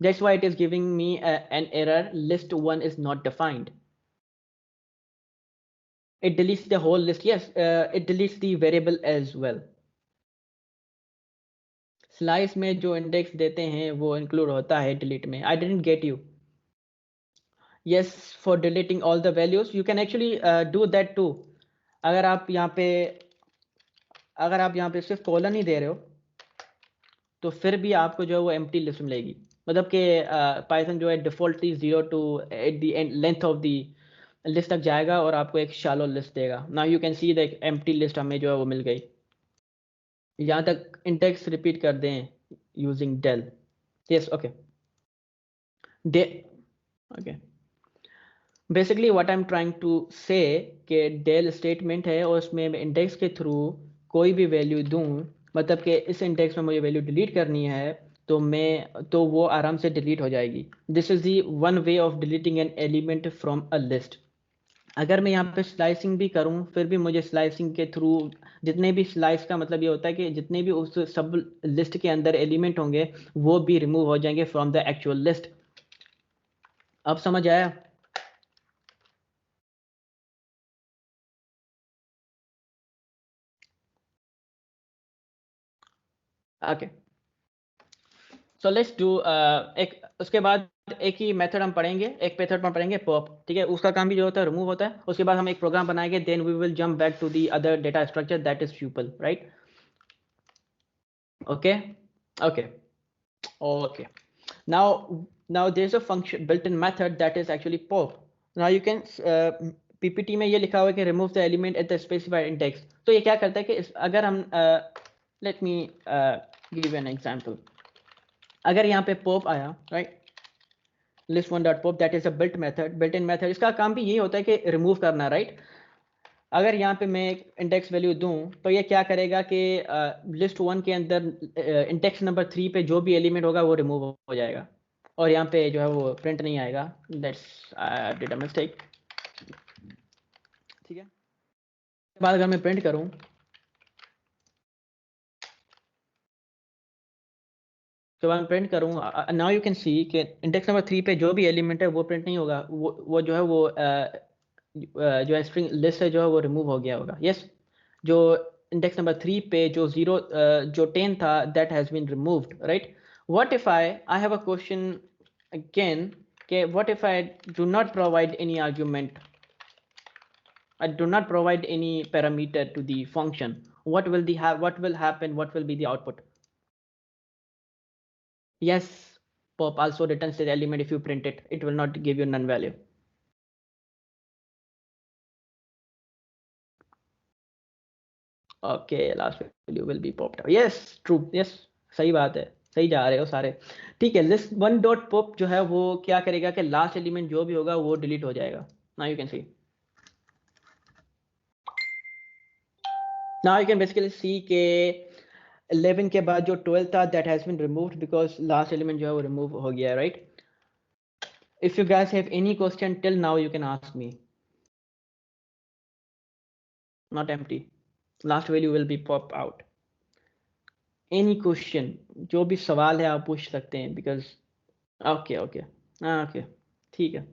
That's why it is giving me an error, list 1 is not defined। It deletes the whole list, yes, it deletes the variable as well। Slice में जो इंडेक्स देते हैं वो इंक्लूड होता है डिलीट में। I didn't get you. yes, for deleting all the values you can actually do that too। अगर आप यहाँ पे सिर्फ कॉलन ही दे रहे हो तो फिर भी आपको जो है वो एम्प्टी लिस्ट मिलेगी। मतलब कि पाइथन जो है defaultly 0 to at the end length of the list तक जाएगा और आपको एक शैलो लिस्ट देगा। Now you can see the empty list हमें जो है वो मिल गई। यहाँ तक इंडेक्स रिपीट कर दें using del. Yes, okay day okay. Basically what I am trying to say कि डेल स्टेटमेंट है और उसमें मैं इंडेक्स के थ्रू कोई भी वैल्यू दूं, मतलब कि इस इंडेक्स में मुझे वैल्यू डिलीट करनी है तो वो आराम से डिलीट हो जाएगी। This is the one way of deleting an element from a list. अगर मैं यहाँ पे स्लाइसिंग भी करूँ फिर भी मुझे स्लाइसिंग के थ्रू जितने भी स्लाइस का मतलब ये होता है कि जितने भी उस सब लिस्ट के अंदर एलिमेंट होंगे वो भी रिमूव हो जाएंगे फ्रॉम द एक्चुअल लिस्ट। अब समझ आया? ओके, सो लेट्स डू एक उसके बाद एक ही मेथड हम पढ़ेंगे, एक मेथड हम पढ़ेंगे पॉप, ठीक है। उसका काम भी जो होता है रिमूव होता है। उसके बाद हम एक प्रोग्राम बनाएंगे, then we will jump back to the other data structure that is tuple, right. Okay okay okay. now there's a function built-in method that is actually pop। now you can PPT में ये लिखा हुआ है कि remove the element at the specified index। तो ये क्या करता है कि अगर हम let me give you an example। अगर यहाँ पे pop आया, right, list1.pop that is a built-in method। इसका काम भी यही होता है कि remove करना, राइट। अगर यहाँ पे मैं एक इंडेक्स वैल्यू दूं तो ये क्या करेगा कि लिस्ट 1 के अंदर इंडेक्स नंबर 3 पे जो भी एलिमेंट होगा वो रिमूव हो जाएगा और यहाँ पे जो है वो प्रिंट नहीं आएगा। दैट्स डिड अ मिस्टेक, ठीक है। उसके बाद अगर मैं प्रिंट करूँ नाउ यू कैन सी कि इंडेक्स नंबर 3 पे जो भी एलिमेंट है वो प्रिंट नहीं होगा, वो जो है वो जो है स्ट्रिंग लिस्ट से जो है वो रिमूव हो गया होगा। यस, जो इंडेक्स नंबर 3 पे जो 10 था that has been removed, right. What if I have a question again कि what if I do not provide any argument, I do not provide any parameter to the function, what will happen, what will be the output? Yes, pop also returns the element if you print it, it will not give you none value। okay, last value will be popped out। yes, true, yes, सही बात है, सही जा रहे हो सारे, ठीक है। list 1 डॉट पॉप जो है वो क्या करेगा कि लास्ट एलिमेंट जो भी होगा वो डिलीट हो जाएगा। now you can see, now you can basically see के 11 के बाद जो 12 था that has been removed because last element जो है वो remove हो गया है, right। if you guys have any question till now you can ask me। not empty, last value will be pop out। any question, जो भी सवाल है आप पूछ सकते हैं because okay okay okay, ठीक है।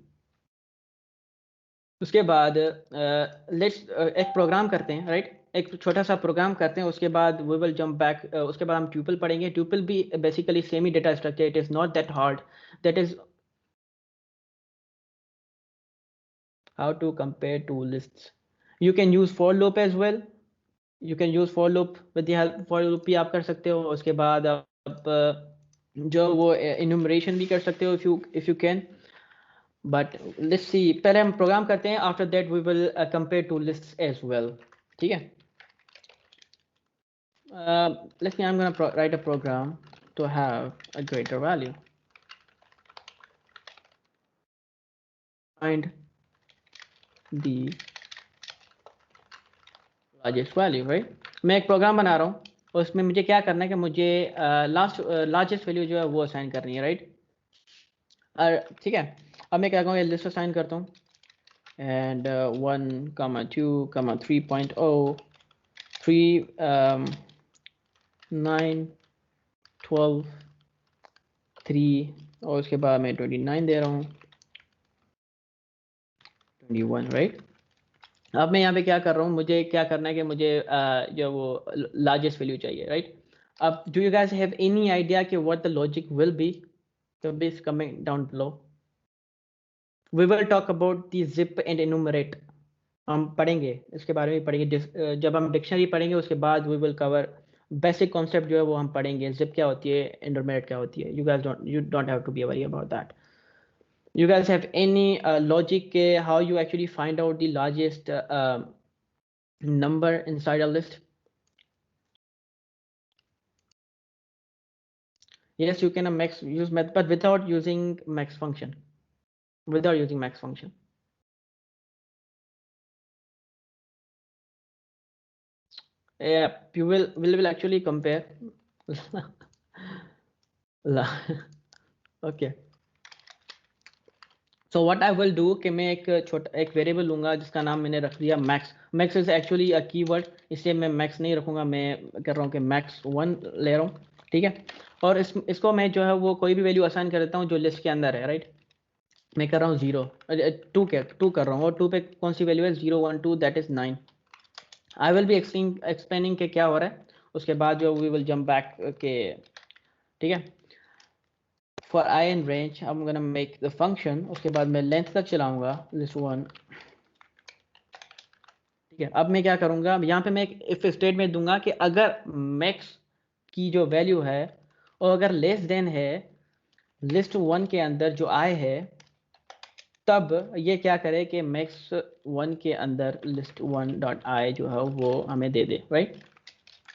उसके बाद लेट्स एक प्रोग्राम करते हैं, राइट, एक छोटा सा प्रोग्राम करते हैं। उसके बाद वी विल जंप बैक, उसके बाद हम ट्यूपल पढ़ेंगे। ट्यूपल भी basically semi data structure, it is not that hard, that is how to compare two lists. You can use for loop as well. You can use for loop with the help for loop भी आप कर सकते हो. उसके बाद आप जो वो enumeration भी कर सकते हो if you can. But let's see, पहले हम प्रोग्राम करते हैं. After that we will compare two lists as well. ठीक है. Let's say I'm gonna write a program to have a greater value. Find the largest value, right? मैं एक programme बना रहा हूँ और उसमें मुझे क्या करना है कि मुझे लार्जेस्ट वैल्यू जो है वो असाइन करनी है, राइट? ठीक है. अब मैं क्या करूँगा, लिस्ट असाइन करता हूँ एंड 1, 2, 3.0, 3, 9, 12, 3 और उसके बाद मैं 29 दे रहा हूँ, 21, राइट? अब मैं यहाँ पे क्या कर रहा हूँ, मुझे क्या करना है कि मुझे जो वो लार्जेस्ट वैल्यू चाहिए, राइट? अब do you guys have any idea कि what the logic will be? तो please comment down below. We will talk about the zip and enumerate. हम पढ़ेंगे, इसके बारे में पढ़ेंगे. जब हम डिक्शनरी पढ़ेंगे उसके बाद we will cover basic concept जो है वो हम पढ़ेंगे. जिप क्या होती है, एनुमरेट क्या होती है. You don't have to be worry about that. You guys have any logic how you actually find out the largest number inside a list? Yes, you can use method, but without using max function. Without using max function. Yeah, you will actually compare. Okay. So what I will do कि मैं एक variable लूंगा जिसका नाम मैंने रख दिया max. Max is actually a keyword, इसलिए मैं मैक्स नहीं रखूंगा. मैं कर रहा हूँ कि मैक्स 1 ले रहा हूँ, ठीक है. और इसको मैं जो है वो कोई भी वैल्यू असाइन कर देता हूँ जो लिस्ट के अंदर है, राइट? मैं कर रहा हूँ 0, 2 कर रहा हूँ और 2 पे कौन सी वैल्यू है, 0, 1, 2, that is 9. I will be explaining के क्या हो रहा है. उसके बाद जो वी विल जंप बैक के, ठीक है. For I in range, I'm gonna make the function. उसके बाद मैं लेंथ तक चलाऊंगा list 1, ठीक है. अब मैं क्या करूंगा, यहाँ पे मैं एक इफ स्टेटमेंट दूंगा कि अगर मैक्स की जो वैल्यू है और अगर लेस देन है लिस्ट 1 के अंदर जो I है, तब ये क्या करे कि मैक्स 1 के अंदर लिस्ट 1 डॉट आई जो है वो हमें दे दे, राइट?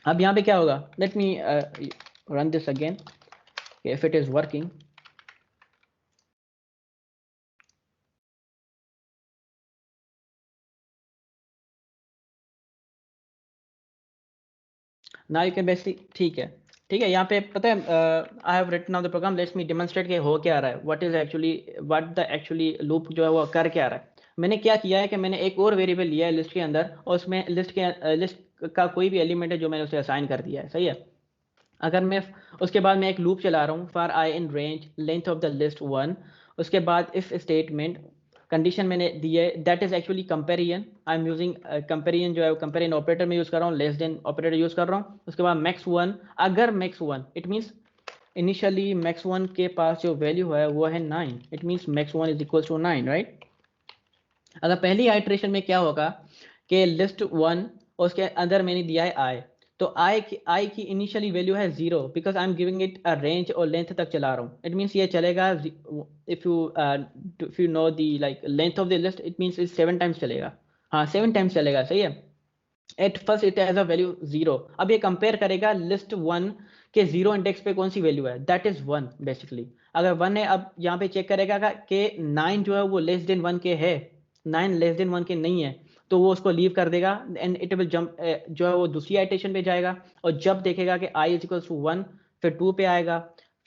अब यहाँ पे क्या होगा, let me run this again if it is working. ना यू कैन बेसिकली, ठीक है. यहाँ पे पता है I have written on the program, let's me demonstrate के हो क्या रहा है, व्हाट द एक्चुअली लूप जो है वो कर क्या रहा है. मैंने क्या किया है कि मैंने एक और वेरिएबल लिया है लिस्ट के अंदर और उसमें लिस्ट का कोई भी एलिमेंट है जो मैंने उसे असाइन कर दिया है, सही है. अगर मैं उसके बाद मैं एक लूप चला रहा हूँ for I in range length of the list 1. उसके बाद इफ स्टेटमेंट कंडीशन मैंने दी है, that is actually comparison. I am using comparison जो है कंपेरिजन ऑपरेटर में यूज कर रहा हूँ, लेस देन ऑपरेटर यूज कर रहा हूँ. उसके बाद मैक्स 1, अगर max 1 it means initially max 1 के पास जो वैल्यू है वो है 9, it means max 1 is equal to 9, right? अगर पहली आइट्रेशन में क्या होगा कि लिस्ट 1 और उसके अंदर मैंने दिया है आई, तो आई की इनिशियली वैल्यू है 0 because I am giving it a range और लेंथ तक चला रहा हूँ. इट मीन्स ये चलेगा if you know the like length of the list, it means 7 times चलेगा. हाँ 7 टाइम्स चलेगा, सही है. At first it has a value 0. अब ये कंपेयर करेगा लिस्ट 1 के 0 इंडेक्स पे कौन सी वैल्यू है, दैट इज 1 बेसिकली. अगर 1 है, अब यहाँ पे चेक करेगा कि 9 जो है वो लेस देन 1 के है, 9 लेस देन 1 के नहीं है, तो वो उसको लीव कर देगा एंड इट विल जंप जो है वो दूसरी आइटेशन पे जाएगा. और जब देखेगा कि आई इज इक्वल टू 1, फिर 2 पे आएगा,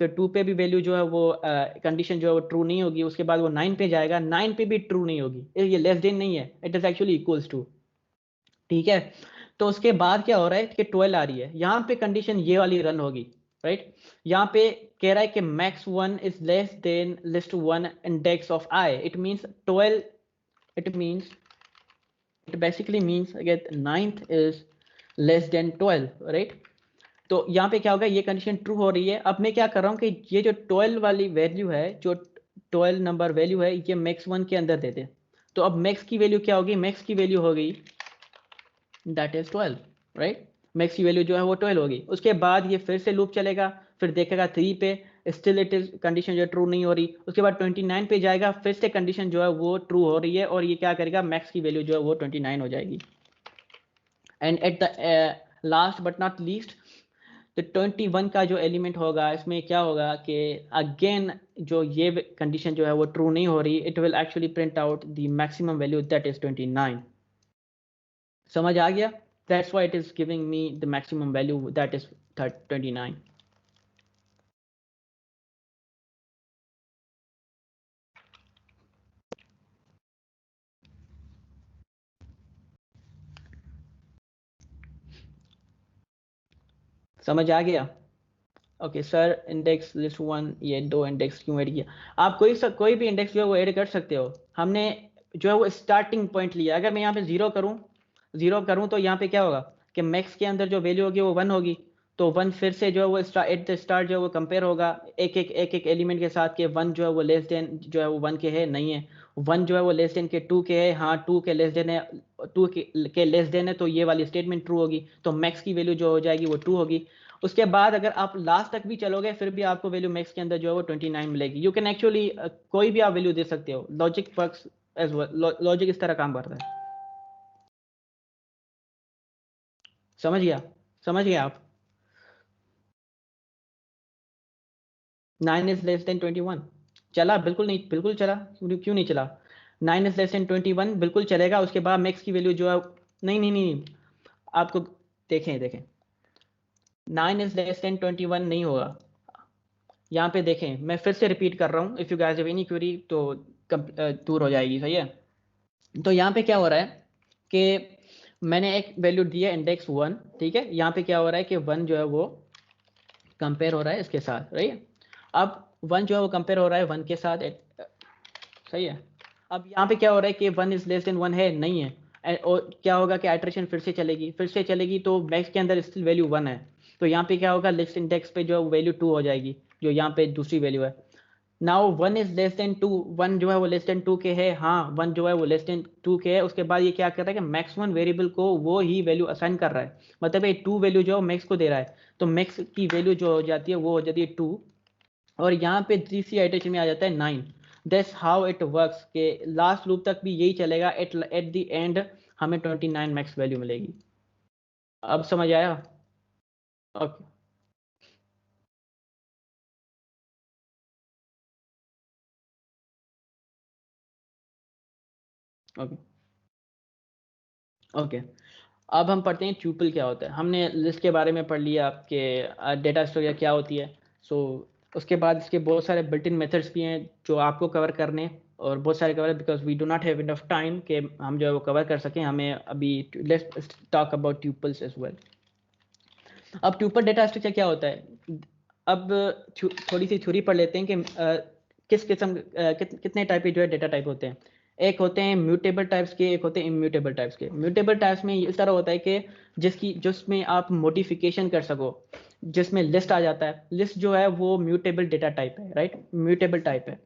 फिर 2 पे भी वैल्यू जो है वो कंडीशन जो है वो ट्रू नहीं होगी. उसके बाद वो 9 पे जाएगा, 9 पे भी ट्रू नहीं होगी, ये लेस देन नहीं है, it is actually equals to, ठीक है. तो उसके बाद क्या हो रहा है कि 12 आ रही है, यहाँ पे कंडीशन ये वाली रन होगी, राइट? यहाँ पे कह रहा है कि max 1 is less than list 1 index of I. It means 12, it basically means that 9th is less than 12, right? तो यहाँ पे क्या होगा, ये कंडीशन ट्रू हो रही है. अब मैं क्या कर रहा हूँ कि ये जो 12 वाली वैल्यू है, जो 12 नंबर वैल्यू है, ये मैक्स 1 के अंदर दे दे. तो अब मैक्स की वैल्यू क्या होगी, मैक्स की वैल्यू हो गई दैट इज 12, राइट। मैक्स की वैल्यू जो है वो 12 होगी। उसके बाद ये फिर से लूप चलेगा, फिर देखेगा 3 पे, स्टिल इट इज कंडीशन जो है ट्रू नहीं हो रही। उसके बाद 29 पे जाएगा, फिर से कंडीशन जो है वो ट्रू हो रही है, और ये क्या करेगा, मैक्स की वैल्यू जो है वो 29 हो जाएगी। And at the last but not least, तो 21 का जो एलिमेंट होगा इसमें क्या होगा कि अगेन जो ये कंडीशन जो है वो ट्रू नहीं हो रही, it will actually print out the maximum value that is 29। समझ आ गया? That's why it is giving me the maximum value that is 29. समझ आ गया? ओके सर, इंडेक्स लिस्ट 1 ये 2 इंडेक्स क्यों ऐड किया? आप कोई भी इंडेक्स जो है वो ऐड कर सकते हो। हमने जो है वो स्टार्टिंग पॉइंट लिया। अगर मैं यहाँ पे जीरो करूँ तो यहाँ पे क्या होगा कि मैक्स के अंदर जो वैल्यू होगी वो 1 होगी, तो 1 फिर से जो है वो एट द स्टार्ट जो है वो कंपेयर होगा एक एलिमेंट के साथ के 1 जो है वो लेस देन जो है वो 1 के है, नहीं है। 1 जो है वो लेस देन के 2 के है, हाँ 2 के लेस देन है, 2 के लेस देन है, तो ये वाली स्टेटमेंट ट्रू होगी, तो मैक्स की वैल्यू जो हो जाएगी वो 2 होगी। उसके बाद अगर आप लास्ट तक भी चलोगे फिर भी आपको वैल्यू मैक्स के अंदर जो है वो 29 मिलेगी। यू कैन एक्चुअली कोई भी आप वैल्यू दे सकते हो। Logic works as well, logic इस तरह काम करता है। समझ गया? समझ गया आप? 9 इज लेस देन 21 चला? बिल्कुल नहीं, बिल्कुल चला। क्यों नहीं चला? 9 इज लेस देन 21 बिल्कुल चलेगा। उसके बाद मैक्स की वैल्यू जो है, नहीं नहीं नहीं, आपको देखें 9 इज लेस देन 21 नहीं होगा। यहाँ पे देखें, मैं फिर से रिपीट कर रहा हूँ, if you guys have any query तो दूर हो जाएगी, सही है। तो यहाँ पे क्या हो रहा है कि मैंने एक वैल्यू दी है इंडेक्स 1, ठीक है। यहाँ पे क्या हो रहा है कि 1 जो है वो कंपेयर हो रहा है इसके साथ, राइट। अब 1 जो है वो कंपेयर हो रहा है 1 के साथ, सही है। अब यहाँ पे क्या हो रहा है कि 1 इज लेस देन 1 है, नहीं है। और क्या होगा कि आइटरेशन फिर से चलेगी तो मैक्स के अंदर स्टिल वैल्यू 1 है, तो यहाँ पे क्या होगा, लिस्ट इंडेक्स पे जो वैल्यू 2 हो जाएगी, जो यहाँ पे दूसरी वैल्यू है। नाउ 1 इज लेस देन 2, 1 जो है वो लेस देन 2 के है, हाँ 1 जो है वो लेस देन 2 के है। उसके बाद ये क्या कर रहा है कि मैक्सिमम वेरिएबल को वो ही वैल्यू असाइन कर रहा है, मतलब ये 2 वैल्यू जो है मैक्स को दे रहा है, तो मैक्स की वैल्यू जो हो जाती है वो हो जाती है 2, और यहाँ पे तीसरी आइटरेशन में आ जाता है 9। दैट्स हाउ इट वर्क्स के लास्ट लूप तक भी यही चलेगा, एट द एंड हमें 29 मैक्स वैल्यू मिलेगी। अब समझ आया? Okay okay okay. अब हम पढ़ते हैं ट्यूपल क्या होता है। हमने लिस्ट के बारे में पढ़ लिया कि डेटा स्टोरेज क्या होती है। सो उसके बाद इसके बहुत सारे बिल्ट इन मेथड्स भी हैं जो आपको कवर करने, और बहुत सारे cover, because we do not have enough time कि हम जो है वो कवर कर सकें। हमें अभी let's talk about tuples as well. अब ट्यूपल डेटा स्ट्रक्चर क्या होता है? अब थोड़ी सी थ्योरी पढ़ लेते हैं कि किस किस्म कितने टाइप के जो है डेटा टाइप होते हैं। एक होते हैं म्यूटेबल टाइप्स के, एक होते हैं इम्यूटेबल टाइप्स के। म्यूटेबल टाइप्स में इस तरह होता है कि जिसमें आप मॉडिफिकेशन कर सको, जिसमें लिस्ट आ जाता है। लिस्ट जो है वो म्यूटेबल डेटा टाइप है, राइट, म्यूटेबल टाइप है।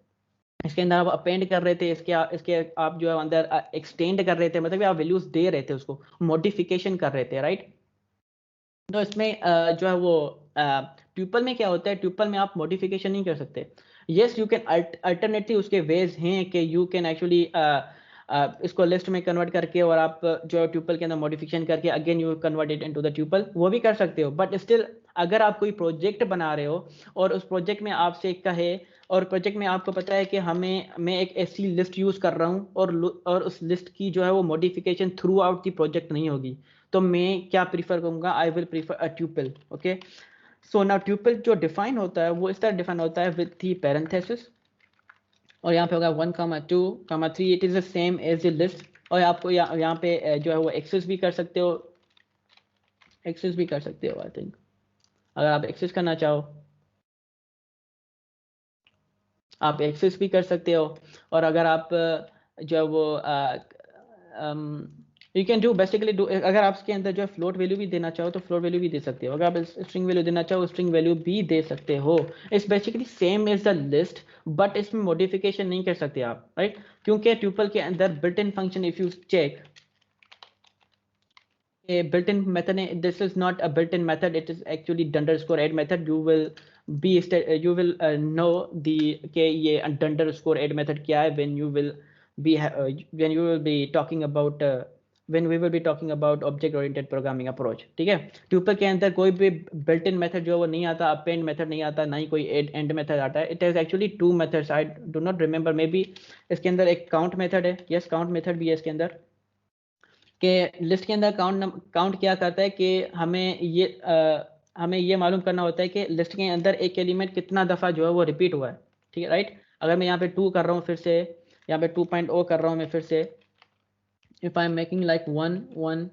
इसके अंदर आप अपेंड कर रहे थे, इसके आप जो है अंदर एक्सटेंड कर रहे थे, मतलब आप वैल्यूज दे रहे थे, उसको मॉडिफिकेशन कर रहे थे, राइट। तो इसमें जो है वो ट्यूपल में क्या होता है, ट्यूपल में आप मॉडिफिकेशन नहीं कर सकते। यस यू कैन अल्टरनेटली, उसके वेज हैं कि यू कैन एक्चुअली इसको लिस्ट में कन्वर्ट करके, और आप जो है ट्यूपल के अंदर मॉडिफिकेशन करके again you convert it into the tuple, वो भी कर सकते हो। बट स्टिल अगर आप कोई प्रोजेक्ट बना रहे हो और उस प्रोजेक्ट में आपसे कहे, और प्रोजेक्ट में आपको पता है कि मैं एक ऐसी लिस्ट यूज कर रहा हूँ, और उस लिस्ट की जो है वो modification through out the project नहीं होगी, तो मैं क्या प्रीफर करूंगा, I will prefer a tuple. Okay, so now tuple जो डिफाइन होता है वो इस तरह डिफाइन होता है विद दी पैरेंथेसिस, और यहाँ पे होगा 1,2,3, it is the same as the list. और आपको यहाँ पे जो है वो एक्सेस भी कर सकते हो, आई थिंक, अगर आप एक्सेस करना चाहो आप एक्सेस भी कर सकते हो। और अगर आप जो है वो you can do basically do, अगर आप इसके अंदर जो है फ्लोट वैल्यू भी देना चाहो तो फ्लोट वैल्यू भी दे सकते हो, अगर आप स्ट्रिंग वैल्यू देना चाहो स्ट्रिंग वैल्यू भी दे सकते हो। It's basically same as the list, but इसमें मॉडिफिकेशन नहीं कर सकते आप, राइट? क्योंकि ट्यूपल के अंदर built in function, if you check a built-in method, this is not a built-in method, it is actually underscore add method. You will be you will know the के ये underscore add method क्या है when you will be when you will be talking about when we will be talking about object oriented programming approach, ठीक है? Tuple के अंदर कोई भी built in method जो है वो नहीं आता, append method नहीं आता, ना ही कोई end method आता है। It is actually two methods, I do not remember, maybe इसके अंदर एक count method है, yes count method भी है इसके अंदर, कि लिस्ट के अंदर काउंट क्या करता है कि हमें ये मालूम करना होता है कि लिस्ट के अंदर एक एलिमेंट कितना दफ़ा जो है वो रिपीट हुआ है, ठीक है, राइट? अगर मैं यहाँ पे 2 कर रहा हूँ, फिर से यहाँ पे 2.0 कर रहा हूँ मैं, फिर से if I am making like 1 1,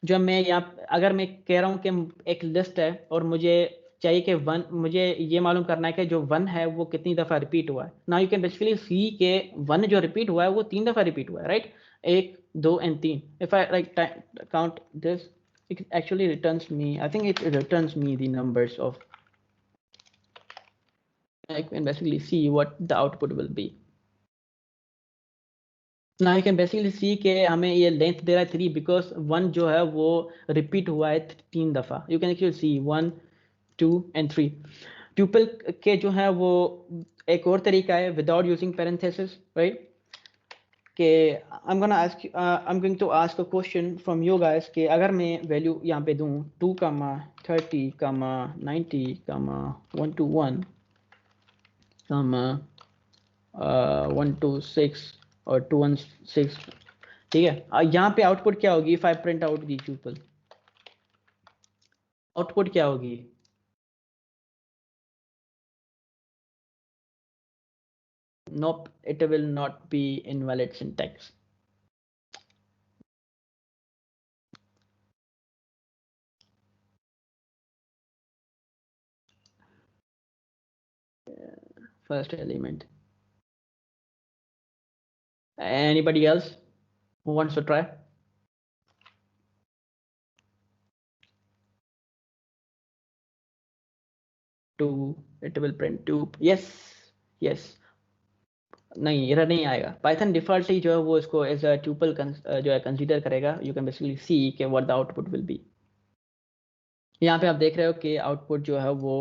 जो मैं यहाँ अगर मैं कह रहा हूँ कि एक लिस्ट है और मुझे चाहिए कि 1, मुझे ये मालूम करना है कि जो 1 है वो कितनी दफ़ा रिपीट हुआ है। Now you can basically see के 1 जो रिपीट हुआ है वो 3 दफ़ा रिपीट हुआ है, right? 1 2 and 3। if I like count this, it actually returns me, I think it returns me the numbers of, I can basically see what the output will be। now you can basically see कि हमें ये length दे रहा है 3 because 1 जो है वो repeat हुआ है 3 दफ़ा। you can actually see 1 2 and 3। Tuple के जो है वो एक और तरीका है विदाउट यूजिंग पैरेंथेसिस, राइट? कि I'm going to ask a question from you guys कि अगर मैं वैल्यू यहाँ पे दूँ 2, 30, 90, 121, 126 और 216, ठीक है? यहाँ पे आउटपुट क्या होगी? If I print out the tuple, output क्या होगी? Nope, it will not be invalid syntax। First element। Anybody else who wants to try? 2, it will print 2, yes नहीं, एरर नहीं आएगा। पाइथन डिफॉल्ट ही जो है वो इसको एज अ ट्यूपल जो है कंसीडर करेगा। यू कैन बेसिकली सी के what the output will be. यहाँ पे आप देख रहे हो कि आउटपुट जो है वो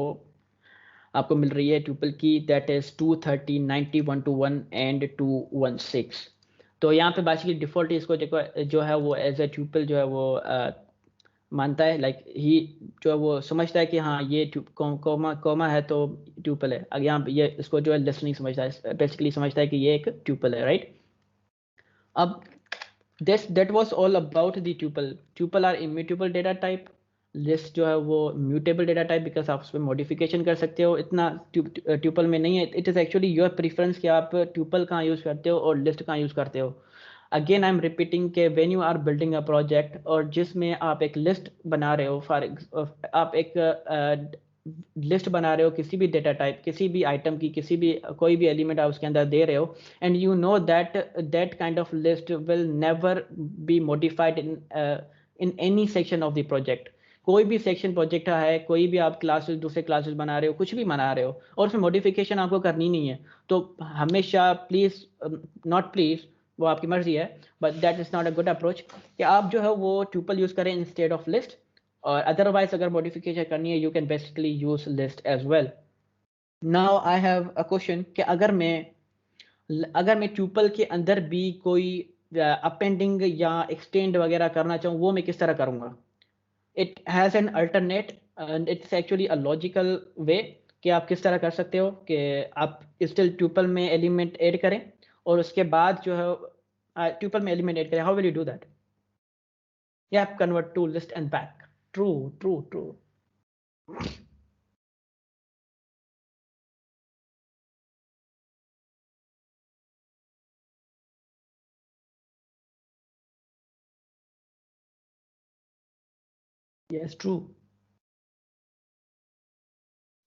आपको मिल रही है ट्यूपल की, दैट इज 230, 90, 121 एंड 216। तो यहाँ पे बेसिकली डिफॉल्ट इसको जो है वो एज अ ट्यूपल जो है वो मानता है, लाइक ही जो है वो समझता है कि हाँ ये कोमा है तो ट्यूपल है। अगर यहाँ ये इसको जो है लिस्ट नहीं समझता है, बेसिकली समझता है कि ये एक ट्यूपल है, राइट? अब that was all about the tuple are immutable data type, list जो है वो म्यूटेबल डेटा टाइप, बिकॉज आप उसमें मॉडिफिकेशन कर सकते हो। इतना ट्यूपल में नहीं है। It is actually your preference कि आप ट्यूपल कहाँ यूज़ करते हो और लिस्ट कहाँ यूज़ करते हो। अगेन आई एम रिपीटिंग के when you are building a project और जिसमें आप एक लिस्ट बना रहे हो, आप एक लिस्ट बना रहे हो किसी भी डेटा टाइप, किसी भी आइटम की, किसी भी कोई भी एलिमेंट आप उसके अंदर दे रहे हो, and you know that kind of list will never be modified in any section of the project. कोई भी सेक्शन प्रोजेक्ट है, कोई भी आप क्लासेस दूसरे क्लासेस बना रहे हो, कुछ भी बना रहे हो और उसमें मॉडिफिकेशन आपको करनी नहीं है, तो हमेशा प्लीज़ नॉट प्लीज़, वो आपकी मर्जी है, but that is not a good approach कि आप जो है वो ट्यूपल यूज़ करें इंस्टेड ऑफ लिस्ट। और अदरवाइज अगर मॉडिफिकेशन करनी है, you can basically use list as well. Now I have a question कि अगर मैं ट्यूपल के अंदर भी कोई अपेंडिंग या एक्सटेंड वगैरह करना चाहूँ, वो मैं किस तरह करूँगा? It has an alternate and it's actually a logical way कि आप किस तरह कर सकते हो कि आप स्टिल ट्यूपल में एलिमेंट ऐड करें और उसके बाद जो है ट्यूपल में एलिमेंट ऐड करें। How will you do that? या convert to list and back. True true true. Yes true.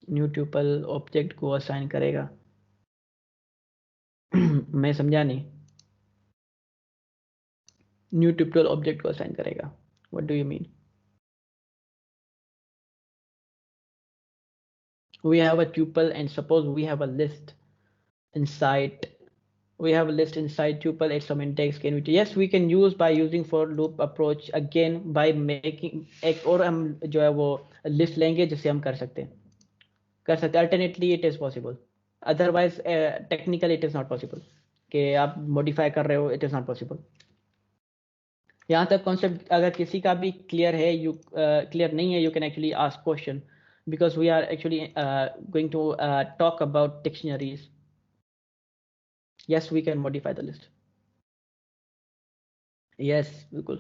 New tuple object को असाइन करेगा। मैं समझा नहीं। न्यू ट्यूपल ऑब्जेक्ट को असाइन करेगा. What do you mean? We have a tuple and suppose we have a list inside. We have a list inside tuple at some index. Can we? Yes, we can use by using for loop approach again by making एक और हम जो है वो list लेंगे जिससे हम कर सकते हैं. Alternately it is possible. Otherwise technically it is not possible. कि आप modify कर रहे हो, it is not possible. यहाँ तक कॉन्सेप्ट अगर किसी का भी क्लियर है, क्लियर नहीं है, you can actually ask question because we are actually going to talk about dictionaries. Yes, we can modify the list. Yes, बिल्कुल.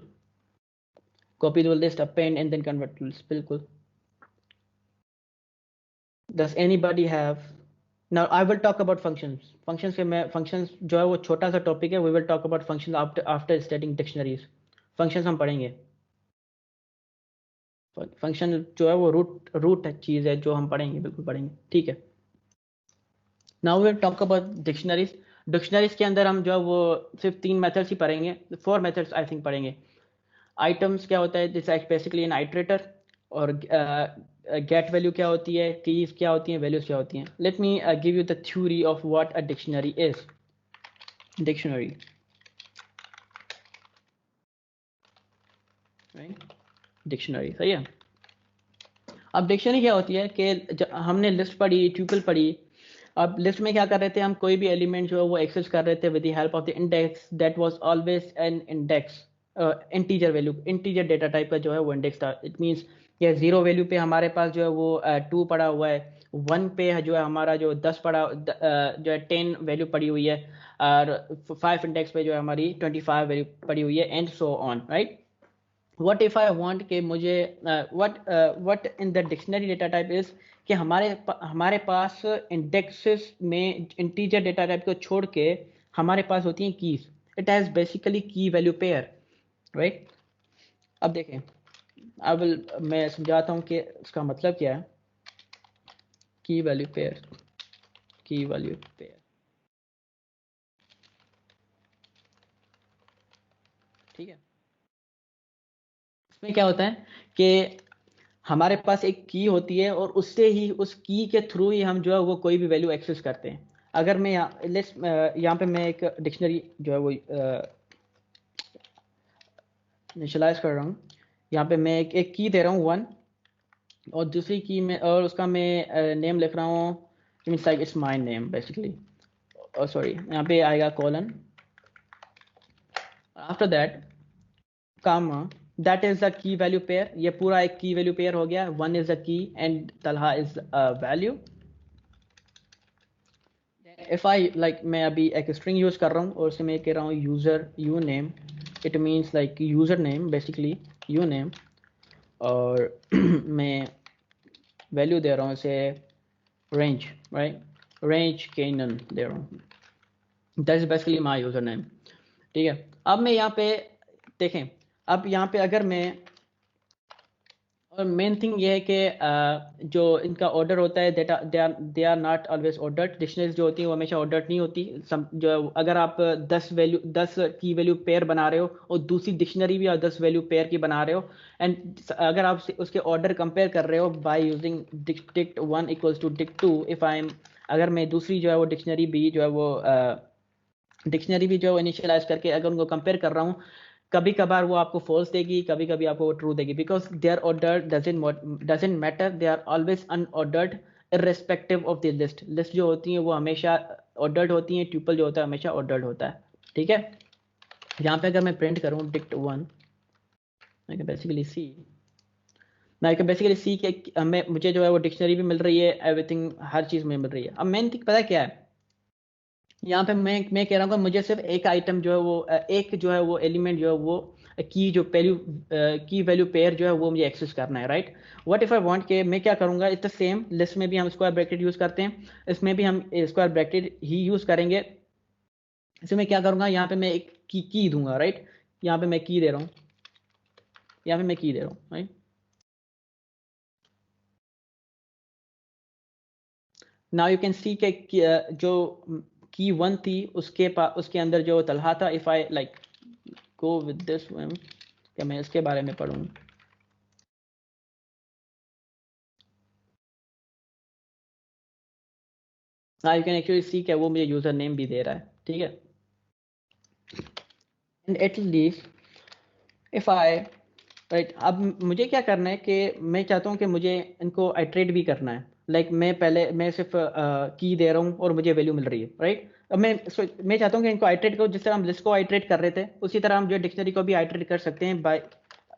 Copy the list, append and then convert to list. बिल्कुल. Does anybody have? Now I will talk about functions. Functions में functions जो है वो छोटा सा topic है. We will talk about functions after studying dictionaries. Functions हम पढ़ेंगे. फंक्शन जो है वो रूट चीज है जो हम पढ़ेंगे, बिल्कुल पढ़ेंगे. ठीक है. Now we will talk about dictionaries. Dictionaries के अंदर हम जो है वो सिर्फ 3 मेथड्स ही पढ़ेंगे. 4 मेथड्स आई थिंक पढ़ेंगे. आइटम्स क्या होता है, this is basically an iterator. और गेट वैल्यू क्या होती है, कीज क्या होती हैं, वैल्यूज क्या होती हैं. Let me give you the theory of what a dictionary is. Dictionary dictionary सही है. अब डिक्शनरी क्या होती है कि हमने लिस्ट पढ़ी, ट्यूपल पढ़ी. अब लिस्ट में क्या कर रहे थे हम, कोई भी एलिमेंट जो है वो एक्सेस कर रहे थे with the help of the index. That was always an index, integer value, integer data type का जो है वो इंडेक्स था. इट मींस ये 0 वैल्यू पे हमारे पास जो है वो 2 पड़ा हुआ है. 1 पे जो है हमारा जो 10 पड़ा जो है 10 वैल्यू पड़ी हुई है. और 5 इंडेक्स पे जो है हमारी 25 वैल्यू पड़ी हुई है and so on. Right. What if I want कि मुझे what in the dictionary data type is कि हमारे पास इंडेक्सेस में इंटीजर डेटा टाइप को छोड़ के हमारे पास होती हैं कीज. इट हैज बेसिकली की वैल्यू पेयर. राइट. अब देखें, मैं समझाता हूँ कि इसका मतलब क्या है. की वैल्यू पेयर, की वैल्यू पेयर. ठीक है. इसमें क्या होता है कि हमारे पास एक की होती है और उससे ही, उस की के थ्रू ही हम जो है वो कोई भी वैल्यू एक्सेस करते हैं. अगर मैं यहाँ पे मैं एक डिक्शनरी जो है वो इनिशियलाइज कर रहा हूँ. यहाँ पे मैं एक की दे रहा हूँ 1 और दूसरी की में और उसका मैं नेम लिख रहा हूँ. Means like it's my name basically. Sorry, यहाँ पे आएगा colon. After that comma, that is the key value pair. ये पूरा एक key value pair हो गया. 1 is the key and Talha is a value. If I like, मैं अभी एक string use कर रहा हूँ और उसमें मैं कह रहा हूँ user uname. It means like username basically, uname. और मैं value दे रहा हूँ इसे range, right? Range Canon दे रहा हूँ. That is basically my username. ठीक है. अब मैं यहाँ पे देखें, अब यहाँ पे अगर मैं, और मेन थिंग ये है कि जो इनका ऑर्डर होता है they are not always ordered. Dictionaries जो होती हैं वो हमेशा ऑर्डर्ड नहीं होती. जो अगर आप 10 की वैल्यू पेयर बना रहे हो और दूसरी डिक्शनरी भी आप 10 वैल्यू पेयर की बना रहे हो, एंड अगर आप उसके ऑर्डर कंपेयर कर रहे हो by using dict 1 equals to dict 2. If I am, अगर मैं दूसरी जो है वो डिक्शनरी भी जो है वो इनिशियलाइज करके अगर उनको कंपेयर कर रहा हूँ, कभी कभार वो आपको फॉल्स देगी, कभी कभी आपको वो ट्रू देगी. Because their order doesn't matter. They are always unordered irrespective of the list. List जो होती हैं वो हमेशा ऑर्डर्ड होती हैं. ट्यूपल जो होता है हमेशा ऑर्डर्ड होता है. ठीक है. यहाँ पे अगर मैं प्रिंट करूँ dict 1, आई कैन बेसिकली सी कि हमें, मुझे जो है वो डिक्शनरी भी मिल रही है, एवरीथिंग, हर चीज़ में मिल रही है. अब मेन थिंग पता है क्या है, यहाँ पे मैं कह रहा हूँ मुझे सिर्फ एक आइटम जो है वो एक जो है वो एलिमेंट जो है वो की वैल्यू पेयर जो है वो मुझे एक्सेस करना है. Right. What if I want के मैं क्या करूँगा, इट्स द सेम. लिस्ट में भी हम स्क्वायर ब्रैकेट यूज़ करते हैं, इसमें भी हम स्क्वायर ब्रैकेट ही यूज़ करेंगे. इसमें मैं क्या करूँगा, यहाँ पे मैं एक की दूंगा. राइट. यहाँ पे मैं की दे रहा हूँ, यहाँ पे मैं की दे रहा हूँ. Right. Now you can see के जो की 1 थी उसके अंदर जो तलहा था. If I like go with this one, क्या मैं इसके बारे में पढ़ूँ? हाँ, you can actually see क्या वो मुझे यूजर नेम भी दे रहा है, ठीक है? And at least if I right अब मुझे क्या करना है कि मैं चाहता हूँ कि मुझे इनको आइट्रेट भी करना है। लाइक मैं सिर्फ की दे रहा हूँ और मुझे वैल्यू मिल रही है, राइट? अब मैं चाहता हूँ कि इनको आइट्रेट करो, जिस तरह हम लिस्ट को आइट्रेट कर रहे थे उसी तरह हम जो डिक्शनरी को भी आइट्रेट कर सकते हैं बाय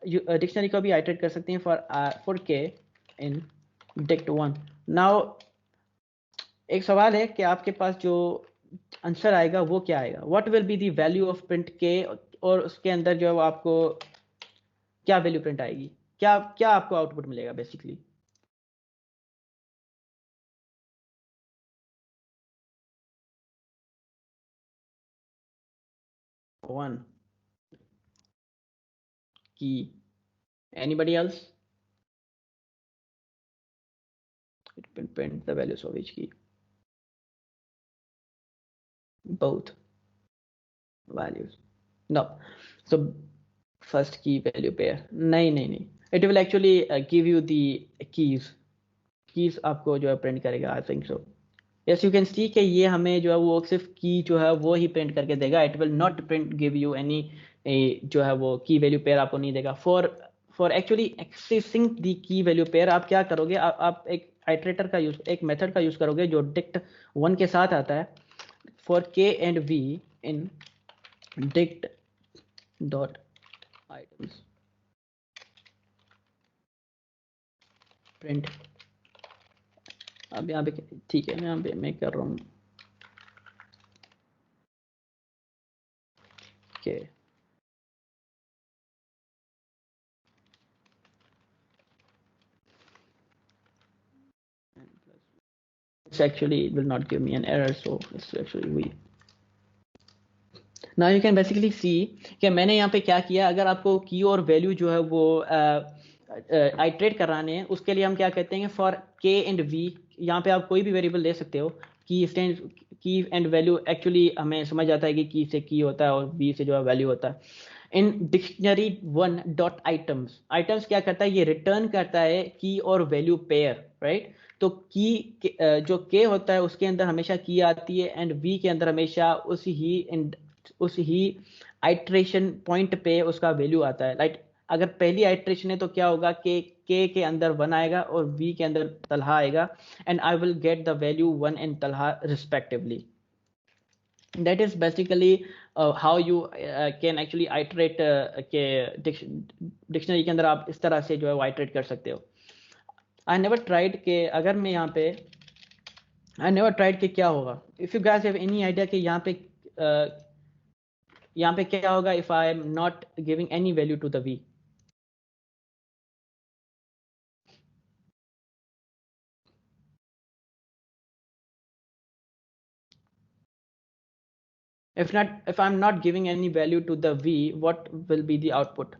डिक्शनरी को भी आइट्रेट कर सकते हैं फॉर के इन डिक्ट वन। नाउ एक सवाल है कि आपके पास जो आंसर आएगा वो क्या आएगा? What will be the value of print के, और उसके अंदर जो है वो आपको क्या वैल्यू प्रिंट आएगी, क्या क्या आपको आउटपुट मिलेगा बेसिकली? वन की, anybody else? It will print the values of each key, both values. No, so first key value pair, नहीं, it will actually give you the keys आपको जो है प्रिंट करेगा, I think so. Yes, you can सी कि ये हमें जो है वो सिर्फ की जो है वो ही प्रिंट करके देगा। It will not print give you any जो है वो की वैल्यू पेयर आपको नहीं देगा। For actually accessing the key value pair आप क्या करोगे, आप एक आइट्रेटर का यूज, एक मेथड का यूज करोगे जो डिक्ट वन के साथ आता है। For k and v in dict dot items print. अब यहाँ पे ठीक है, मैं यहाँ पे मैं कर रहा हूँ के it's actually it will not give me an error, so it's actually we. Now you can basically see कि मैंने यहाँ पे क्या किया। अगर आपको की और वैल्यू जो है वो आइट्रेट कराने हैं, उसके लिए हम क्या कहते हैं, फॉर के एंड वी, यहाँ पे आप कोई भी वेरिएबल दे सकते हो। की एंड वैल्यू एक्चुअली हमें समझ आता है कि की से की होता है और वी से जो है वैल्यू होता है। In dictionary one dot items, items क्या करता है, ये रिटर्न करता है की और वैल्यू पेयर, राइट? तो की जो के होता है उसके अंदर हमेशा की आती है एंड वी के अंदर हमेशा उस ही आइट्रेशन पॉइंट पे उसका वैल्यू आता है, राइट? अगर पहली आइट्रेशन है तो क्या होगा, के अंदर वन आएगा और वी के अंदर तलहा आएगा, and I will get the value one and Talha respectively. that is basically how you can actually iterate के डिक्शनरी के अंदर आप इस तरह से जो है iterate कर सकते हो। I never tried के अगर मैं यहाँ पे I never tried कि क्या होगा। If you guys have any idea कि यहाँ पे क्या होगा if I am not giving any value to the v? If I'm not giving any value to the v, what will be the output?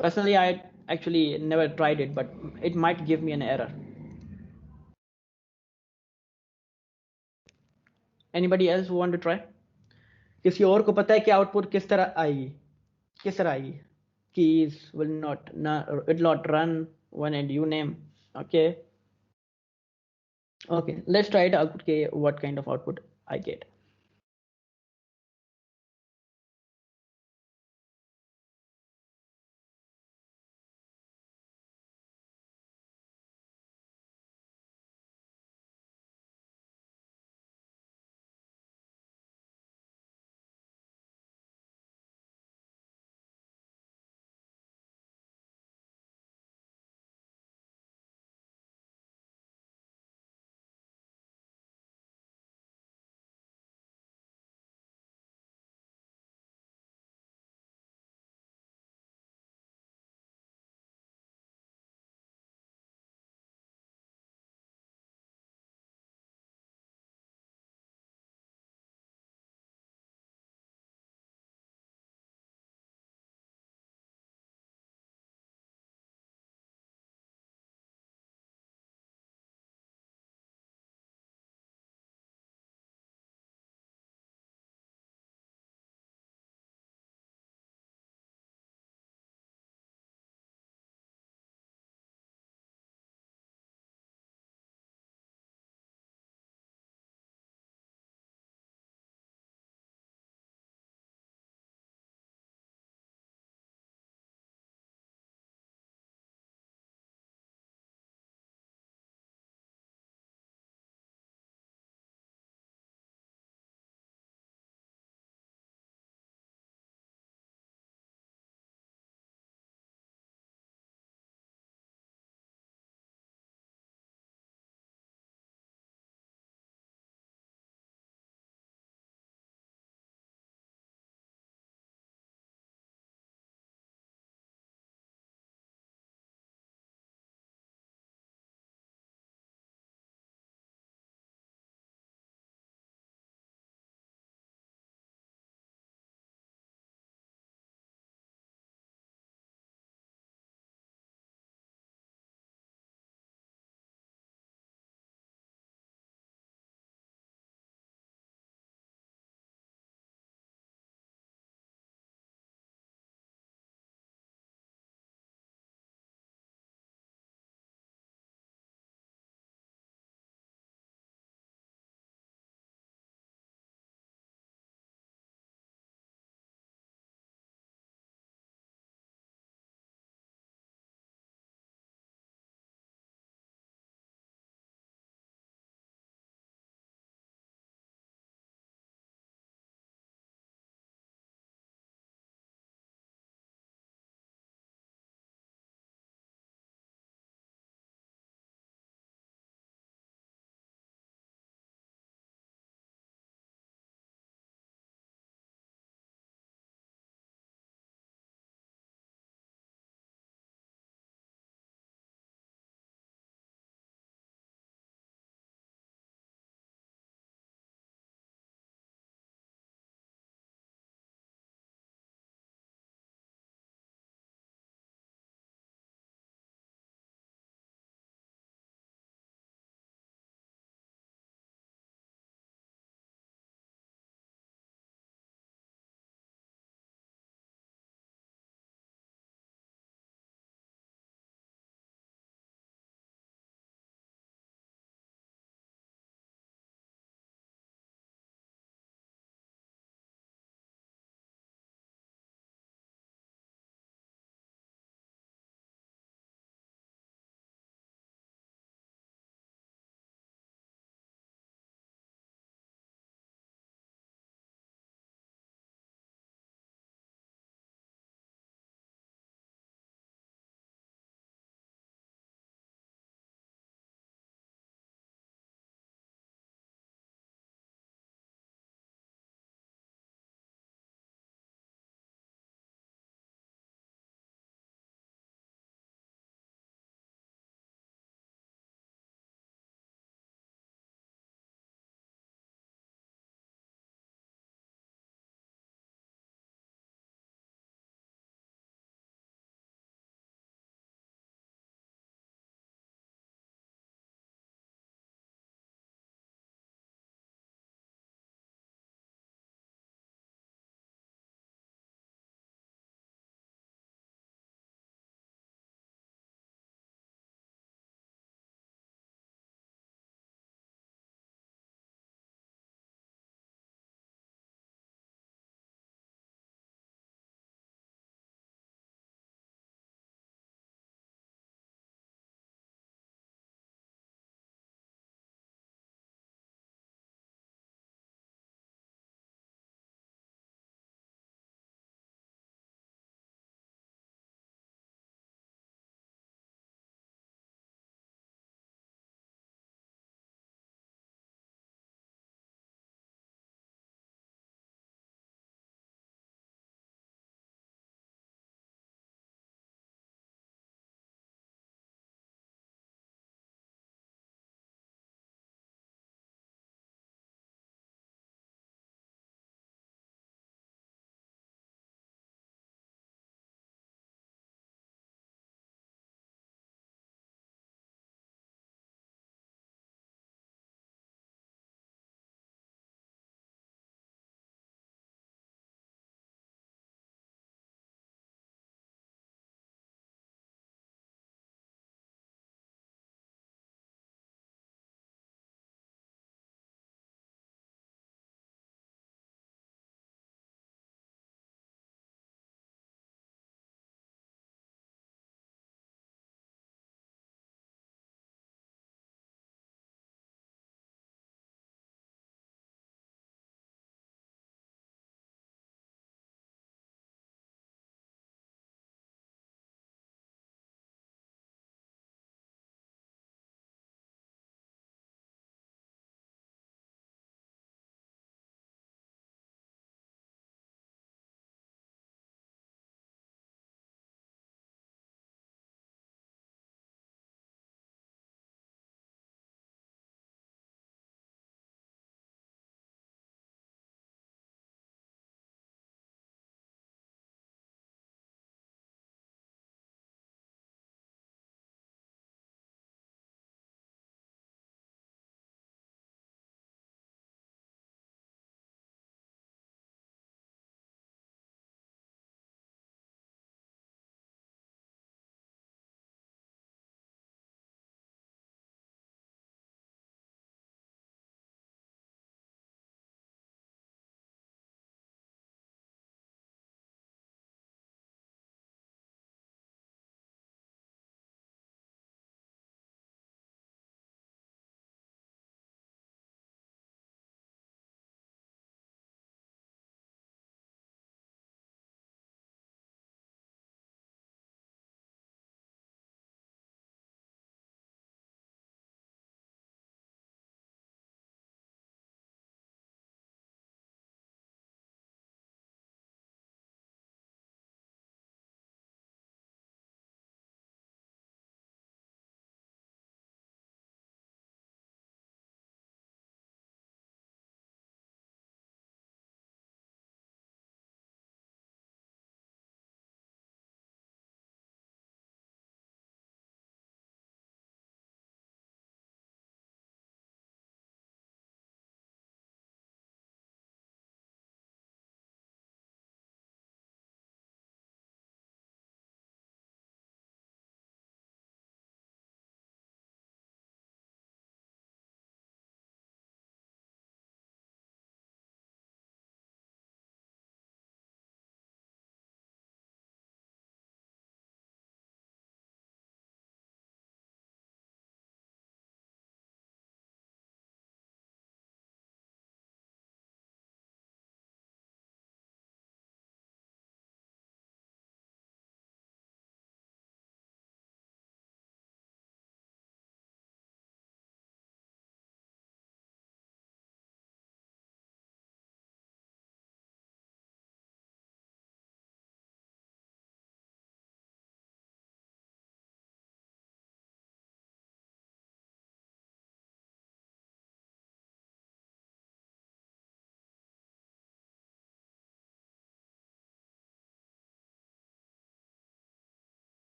Personally, I actually never tried it, but it might give me an error. Anybody else who want to try? किसी और को पता है कि output किस तरह आएगी, किस तरह आएगी? Keys will not it not run one and you name. Okay, let's try it out. Okay, what kind of output I get?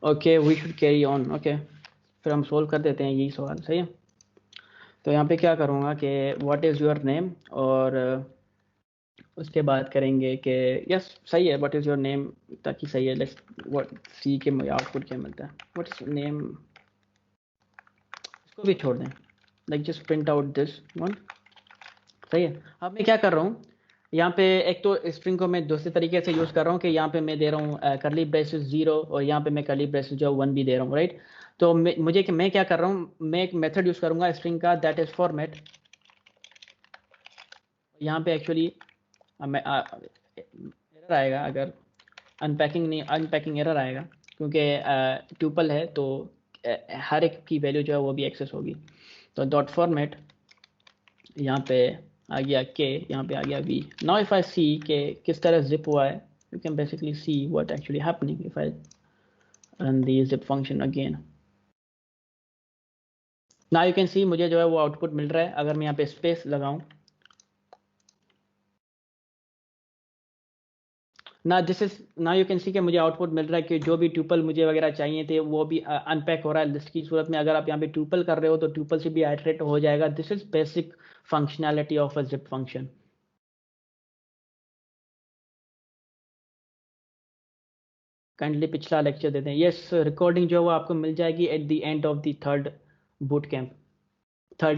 Okay we should carry on. Okay फिर हम सोल्व कर देते हैं यही सवाल, सही है। तो यहाँ पे क्या करूँगा कि व्हाट इज़ योर नेम, और उसके बाद करेंगे कि यस सही है व्हाट इज़ योर नेम, ताकि सही है। लेट्स व्हाट सी के मुझे आउटपुट क्या मिलता है, व्हाट इज नेम, इसको भी छोड़ दें, like just print out this one, सही है। अब मैं क्या कर रहा हूँ, यहाँ पे एक तो स्ट्रिंग को मैं दूसरे तरीके से यूज़ कर रहा हूँ कि यहाँ पे मैं दे रहा हूँ करली ब्रेसेस 0 और यहाँ पे मैं करली ब्रेसेस जो 1 भी दे रहा हूँ, राइट। तो मैं क्या कर रहा हूँ, मैं एक मेथड यूज़ करूँगा स्ट्रिंग का, दैट इज़ फॉर्मेट। यहाँ पे एक्चुअली एरर आएगा अगर अनपैकिंग एरर आएगा, क्योंकि ट्यूपल है तो हर एक की वैल्यू जो है वो भी एक्सेस होगी। तो डॉट फॉर्मेट, यहाँ पे आ गया के, यहाँ पे आ गया वी। नाउ इफ आई सी के किस तरह जिप हुआ है, you can basically see what actually happening if I run the zip function again. Now you can सी मुझे जो है वो आउटपुट मिल रहा है। अगर मैं यहाँ पे स्पेस लगाऊं, ना दिस इज ना यू कैन सी कि मुझे आउटपुट मिल रहा है कि जो भी ट्यूपल मुझे वगैरह चाहिए थे वो भी अनपैक हो रहा है लिस्ट की सूरत में। अगर आप यहाँ पे ट्यूपल कर रहे हो तो ट्यूपल से भी आइटरेट हो जाएगा। This is basic functionality of a zip function. Kindly पिछला लेक्चर देते हैं। यस रिकॉर्डिंग जो है वो आपको मिल जाएगी eight the end of the third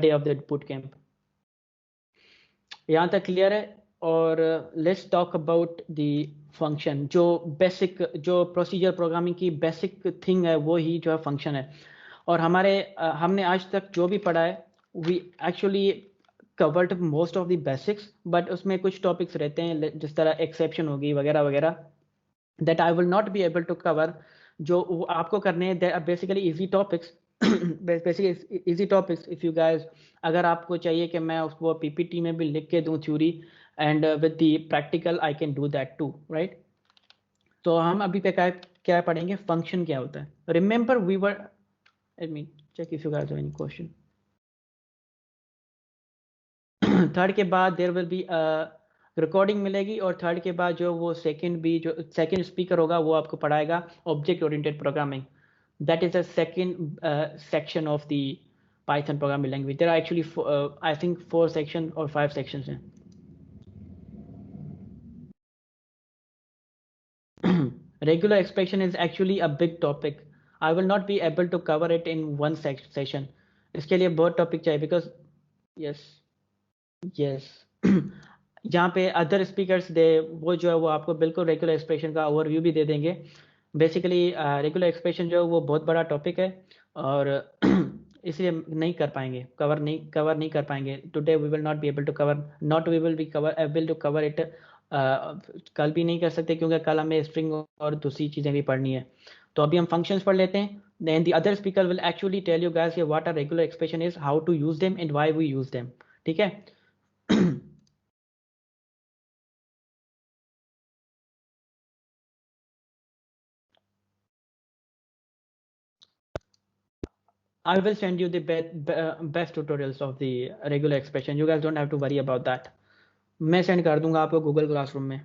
day of the boot camp. यहाँ तक क्लियर है। और let's talk about the function. जो बेसिक जो प्रोसीजर प्रोग्रामिंग की बेसिक थिंग है वो ही जो है फंक्शन है। और हमने आज तक जो भी पढ़ा है we actually covered most of the basics, but उसमें कुछ टॉपिक्स रहते हैं जिस तरह एक्सेप्शन होगी वगैरह वगैरह, that I will not be able to cover. जो आपको करने हैं they are basically easy topics, basically easy topics if you guys, अगर आपको चाहिए कि मैं उसको पीपीटी में भी लिख के दूं theory and with the practical I can do that too, right. तो हम अभी पे क्या पढ़ेंगे, फंक्शन क्या होता है। Remember we were, let me check if you guys have any question. Third के बाद देयर विल बी रिकॉर्डिंग मिलेगी, और थर्ड के बाद जो वो जो सेकंड स्पीकर होगा वो आपको पढ़ाएगा object oriented programming. That is the second section of the Python programming language. There are actually I think 4 section और 5 सेक्शंस हैं। Regular expression is actually a big topic. I will not be able to cover it in one session. इसके लिए बहुत topic चाहिए because yes yes जहाँ पे other speakers दे वो जो है वो आपको बिल्कुल रेगुलर एक्सप्रेशन का ओवरव्यू भी दे देंगे। बेसिकली रेगुलर एक्सप्रेशन जो है वो बहुत बड़ा टॉपिक है और इसलिए नहीं कर पाएंगे, कवर नहीं कर पाएंगे। Today we will not be able to cover, not we will be able to cover it. कल भी नहीं कर सकते क्योंकि कल हमें स्ट्रिंग और दूसरी चीज़ें भी पढ़नी है। तो अभी हम फंक्शंस पढ़ लेते हैं, then the other speaker will actually tell you guys what are regular expression is, how to use them and why we use them. ठीक है। I will send you the best tutorials of the regular expression. You guys don't have to worry about that. मैं send कर दूंगा आपको Google classroom में।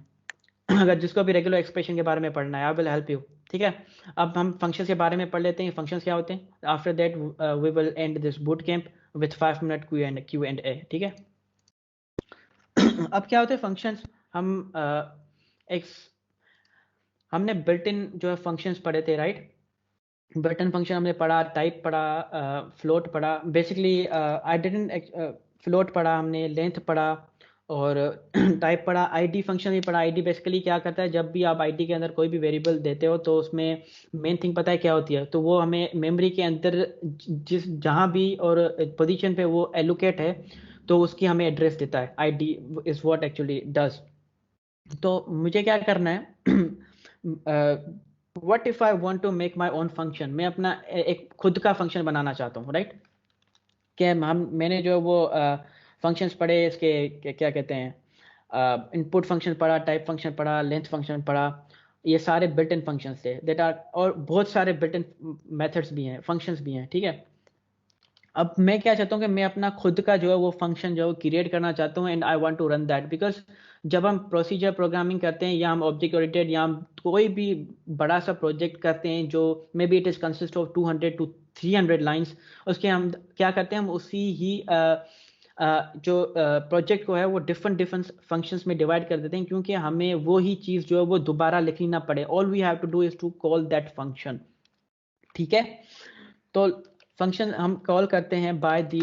अगर जिसको भी रेगुलर एक्सप्रेशन के बारे में पढ़ना है आई विल हेल्प यू। ठीक है। अब हम फंक्शन के बारे में पढ़ लेते हैं, फंक्शंस क्या होते हैं। After that we will end this boot camp with 5 minute Q&A। ठीक है। अब क्या होते हैं फंक्शंस। हमने बिल्ट इन जो है फंक्शंस पढ़े थे, राइट। बटन फंक्शन हमने पढ़ा, टाइप पढ़ा, फ्लोट पढ़ा। बेसिकली आई डिडंट फ्लोट पढ़ा हमने, लेंथ पढ़ा और टाइप पढ़ा। आईडी फंक्शन भी पढ़ा। आईडी बेसिकली क्या करता है, जब भी आप आईडी के अंदर कोई भी वेरिएबल देते हो तो उसमें मेन थिंग पता है क्या होती है, तो वो हमें मेमोरी के अंदर जहाँ भी और पोजीशन पे वो एलोकेट है तो उसकी हमें एड्रेस देता है। ID is what actually does. तो मुझे क्या करना है, what if I want to make my own function, मैं अपना एक खुद का फंक्शन बनाना चाहता हूँ, राइट। क्या मैंने जो वो फंक्शंस पढ़े इसके क्या कहते हैं, इनपुट फंक्शन पढ़ा, टाइप फंक्शन पढ़ा, लेंथ फंक्शन पढ़ा, ये सारे बिल्ट इन फंक्शंस थे दैट आर, और बहुत सारे बिल्ट इन मेथड्स भी हैं, फंक्शंस भी हैं। ठीक है। अब मैं क्या चाहता हूँ कि मैं अपना खुद का जो है वो फंक्शन जो है क्रिएट करना चाहता हूँ and I want to run that, because जब हम प्रोसीजर प्रोग्रामिंग करते हैं या हम ऑब्जेक्ट ओरिएंटेड या हम कोई भी बड़ा सा प्रोजेक्ट करते हैं जो may be it is consist of 200 to 300 lines, उसके हम क्या करते हैं, हम उसी ही जो प्रोजेक्ट को है वो डिफरेंट डिफरेंट फंक्शंस में डिवाइड कर देते हैं, क्योंकि हमें वो ही चीज़ जो है वो दोबारा लिखनी ना पड़े। All we have to do is to call that function. ठीक है, तो फंक्शन हम कॉल करते हैं बाय द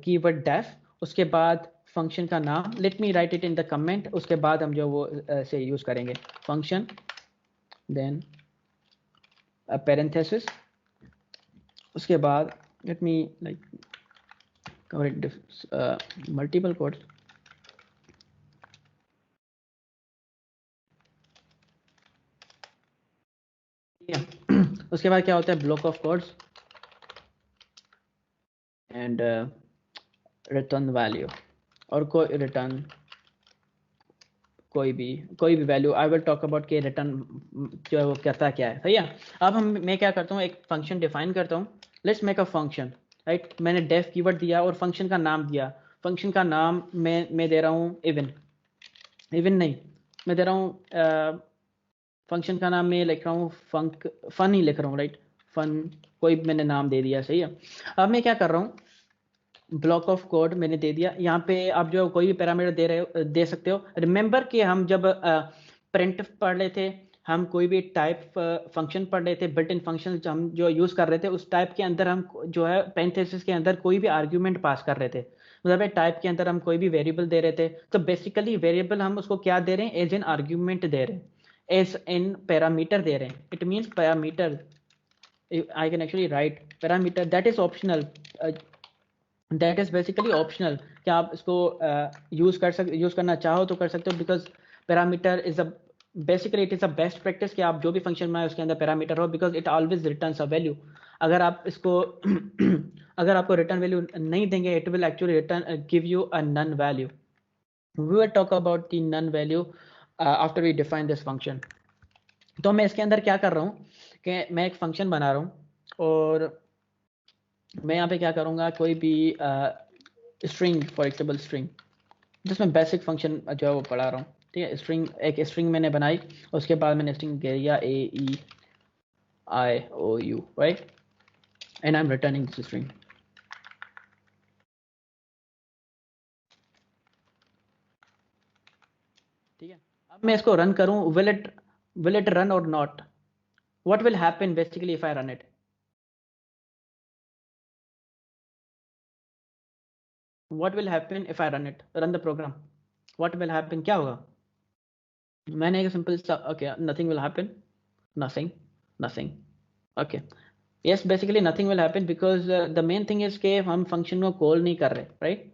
कीवर्ड डेफ, उसके बाद फंक्शन का नाम, late me right it in the comment, उसके बाद हम जो वो से यूज करेंगे फंक्शन, देन पेरेंथेसिस, उसके बाद let me like cover it multiple quotes, उसके बाद क्या होता है block of codes and return value, और कोई रिटर्न कोई भी value. I will talk about के रिटर्न जो है वो करता क्या है। सही है, अब मैं क्या करता हूँ, एक फंक्शन डिफाइन करता हूँ। Let's make a function, right. मैंने डेफ कीवर्ड दिया और फंक्शन का नाम दिया। फंक्शन का नाम मैं दे रहा हूँ इवन नहीं, मैं दे रहा हूँ फंक्शन का नाम मैं लिख रहा हूँ फन ही लिख रहा हूँ, राइट। फन कोई मैंने नाम दे दिया। सही है, अब मैं क्या कर रहा हूँ, ब्लॉक ऑफ कोड मैंने दे दिया। यहाँ पे आप जो कोई भी पैरामीटर दे सकते हो। रिमेंबर कि हम जब प्रिंट पढ़ रहे थे, हम कोई भी टाइप फंक्शन पढ़ रहे थे, बिल्ट इन फंक्शन हम जो यूज कर रहे थे, उस टाइप के अंदर हम जो है पेरेंथेसिस के अंदर कोई भी आर्ग्यूमेंट पास कर रहे थे। मतलब टाइप के अंदर हम कोई भी वेरिएबल दे रहे थे, तो बेसिकली वेरिएबल हम उसको क्या दे रहे हैं, एज एन आर्ग्यूमेंट दे रहे हैं, एज एन पैरामीटर दे रहे हैं। It means parameter, I can actually right parameter, that is optional, that is basically optional. क्या आप इसको यूज करना चाहो तो कर सकते हो, because parameter is a basically it is a best practice कि आप जो भी फंक्शन बनाए उसके अंदर पैरामीटर हो, because it always returns a value. अगर आप इसको अगर आपको रिटर्न वैल्यू नहीं देंगे, it will actually return give you a none value. We will talk about the none value after we define this function. तो मैं इसके अंदर क्या कर रहा हूँ कि मैं एक फंक्शन बना रहा हूँ और मैं यहाँ पे क्या करूँगा, कोई भी स्ट्रिंग, फॉर एग्जाम्पल स्ट्रिंग, जिसमें बेसिक फंक्शन जो है वो पढ़ा रहा हूँ। ठीक है, स्ट्रिंग, एक स्ट्रिंग मैंने बनाई, उसके बाद मैंने स्ट्रिंग किया AEIOU, right, and I am returning this string. ठीक है, अब मैं इसको रन करूँ, विल इट रन और not, what will happen basically if I run it, what will happen if I run the program, what will happen, क्या होगा। मैंने एक सिंपल सा okay, nothing will happen, nothing okay, yes, basically nothing will happen because the main thing is के हम function को call नहीं कर रहे, राइट।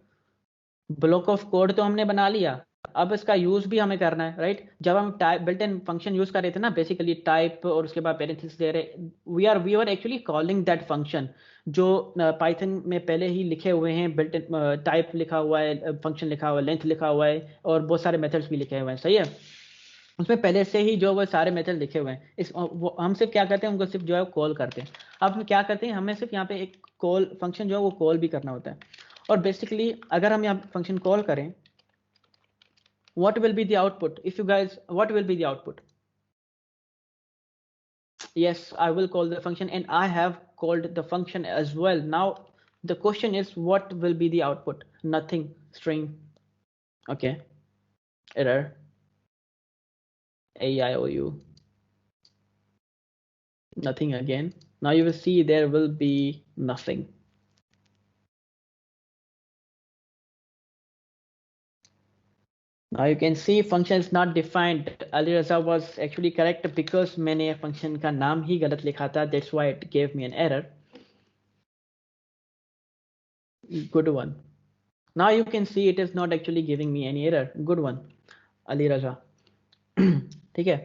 ब्लॉक ऑफ कोड तो हमने बना लिया, अब इसका यूज भी हमें करना है, राइट। जब हम type built in function use कर रहे थे ना, बेसिकली टाइप और उसके बाद पेरेंथेसिस दे रहे, we are actually calling that function जो पाइथन में पहले ही लिखे हुए हैं। बिल्ट इन टाइप लिखा हुआ है, फंक्शन लिखा हुआ है, लेंथ लिखा हुआ है, और बहुत सारे मेथड्स भी लिखे हुए हैं। सही है, उसमें पहले से ही जो वो सारे मेथड लिखे हुए हैं। हम सिर्फ क्या करते हैं, उनको सिर्फ जो है कॉल करते हैं। अब हम क्या करते हैं, हमें सिर्फ यहाँ पे एक कॉल फंक्शन जो है वो कॉल भी करना होता है। और बेसिकली अगर हम यहाँ फंक्शन कॉल करें, what will be the output, if you guys, what will be the output? Yes, I will call the function and I have called the function as well. Now the question is, what will be the output? Nothing, string, okay, error, AIOU, nothing again. Now you will see there will be nothing. Now you can see function is not defined. Ali Raza was actually correct because मैंने function का नाम ही गलत लिखा था, that's why it gave me an error. Good one. Now you can see it is not actually giving me any error. Good one, Ali Raza. ठीक है,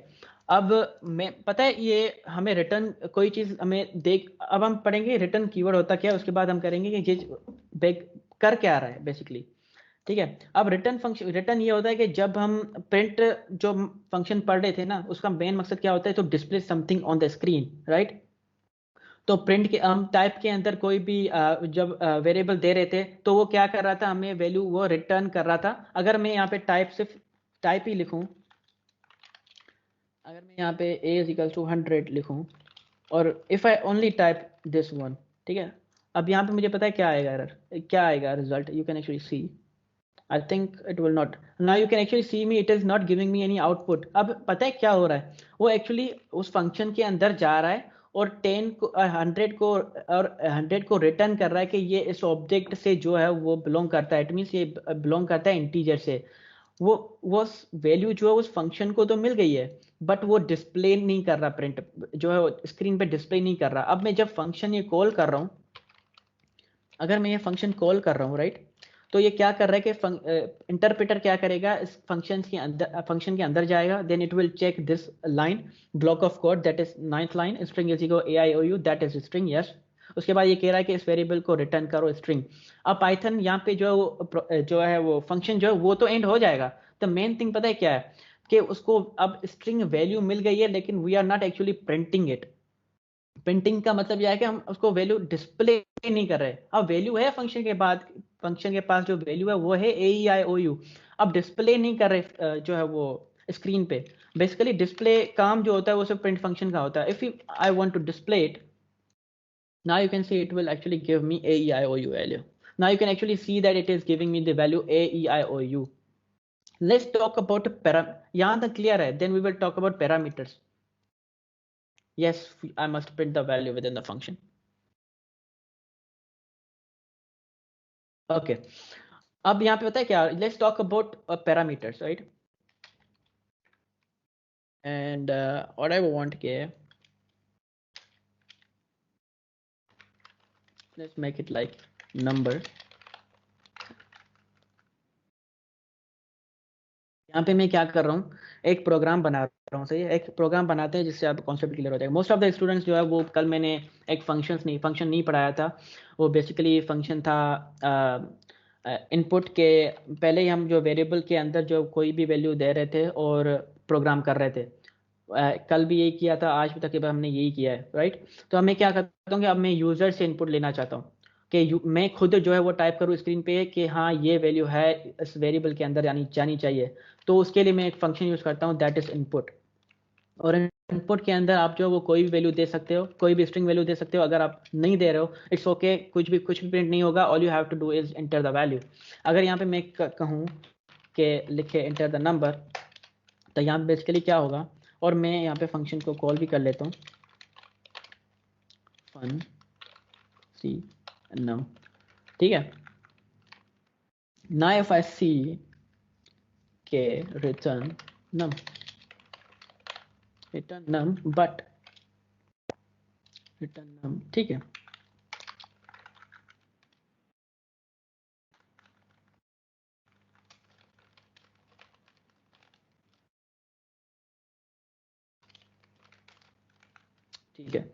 अब मैं पता है ये हमें रिटर्न कोई चीज हमें देख, अब हम पढ़ेंगे रिटर्न कीवर्ड होता क्या है, उसके बाद हम करेंगे कि ये बैक कर क्या रहा है बेसिकली। ठीक है, अब रिटर्न फंक्शन, रिटर्न ये होता है कि जब हम प्रिंट जो फंक्शन पढ़ रहे थे ना, उसका मेन मकसद क्या होता है, तो display something on the screen, right. तो प्रिंट के हम टाइप के अंदर कोई भी जब वेरिएबल दे रहे थे तो वो क्या कर रहा था, हमें वैल्यू वो रिटर्न कर रहा था। अगर मैं यहाँ पे टाइप सिर्फ टाइप ही लिखूं, अगर मैं यहाँ पे a इज इक्वल टू 100 लिखूं और if I only type this one, ठीक है, अब यहाँ पे मुझे पता है क्या आएगा एरर, क्या आएगा result, you can actually see, I think it will not. Now you can actually see me, it is not giving me any output. अब पता है क्या हो रहा है, वो एक्चुअली उस फंक्शन के अंदर जा रहा है और 10 को 100 को और 100 को रिटर्न कर रहा है कि ये इस ऑब्जेक्ट से जो है वो बिलोंग करता है, इट मीन्स ये बिलोंग करता है इंटीजर से। वो वैल्यू जो है उस फंक्शन को तो मिल गई है, बट वो डिस्प्ले नहीं कर रहा, प्रिंट जो है स्क्रीन पे डिस्प्ले नहीं कर रहा। अब मैं जब फंक्शन ये कॉल कर रहा हूँ, अगर मैं ये फंक्शन कॉल कर रहा हूँ राइट, तो ये क्या कर रहा है कि इंटरप्रेटर क्या करेगा, इस फंक्शन के अंदर जाएगा, then it will check this line block of code that is 9th line, string is equal AIOU, that is string, yes. उसके बाद ये कह रहा है कि इस वेरिएबल को रिटर्न करो स्ट्रिंग। अब पाइथन यहाँ पे जो है वो फंक्शन जो है वो तो एंड हो जाएगा। द मेन थिंग पता है क्या है कि उसको अब स्ट्रिंग वैल्यू मिल गई है, लेकिन we are not actually printing it. Printing का मतलब यह है कि हम उसको वैल्यू डिस्प्ले नहीं कर रहे। अब वैल्यू है फंक्शन के बाद, फंक्शन के पास जो वैल्यू है वो है AEIOU, अब डिस्प्ले नहीं कर रहे जो है वो स्क्रीन पे। बेसिकली डिस्प्ले काम जो होता है वो सिर्फ प्रिंट फंक्शन का होता है। If I want to display it, now you can see it will actually give me AEIOU value. Now you can actually see that it is giving me the value AEIOU. Let's talk about यहाँ तक clear है, then we will talk about parameters. Yes, I must print the value within the function. Okay. अब यहाँ पे पता है क्या, let's talk about parameters, right? And what I want here, let's make it like number. यहाँ पे मैं क्या कर रहा हूँ, एक प्रोग्राम बना रहा हूँ, सही है। एक प्रोग्राम बनाते हैं जिससे आप कॉन्सेप्ट क्लियर हो जाएगा। मोस्ट ऑफ द स्टूडेंट्स जो है वो, कल मैंने एक फंक्शन नहीं पढ़ाया था, वो बेसिकली फंक्शन था इनपुट के पहले ही हम जो वेरिएबल के अंदर जो कोई भी वैल्यू दे रहे थे और प्रोग्राम कर रहे थे। कल भी यही किया था, आज भी तकरीबन हमने यही किया है, राइट। तो अब मैं क्या करता हूँ कि अब मैं यूज़र से इनपुट लेना चाहता हूँ कि मैं खुद जो है वो टाइप करूँ स्क्रीन पे कि हाँ ये वैल्यू है इस वेरिएबल के अंदर जानी चाहिए। तो उसके लिए मैं एक फंक्शन यूज़ करता हूँ दैट इज़ इनपुट। और इनपुट के अंदर आप जो वो कोई भी वैल्यू दे सकते हो, कोई भी स्ट्रिंग वैल्यू दे सकते हो। अगर आप नहीं दे रहे हो इट्स ओके, कुछ भी प्रिंट नहीं होगा, all you have to do is enter the value. अगर यहाँ पे मैं कहूँ कि लिखे एंटर द नंबर, तो यहाँ पे बेसिकली क्या होगा, और मैं यहाँ पे फंक्शन को कॉल भी कर लेता हूँ, फन सी नम, ठीक है। नाउ इफ आई सी के return num, return num, but return num, ठीक है। ठीक है,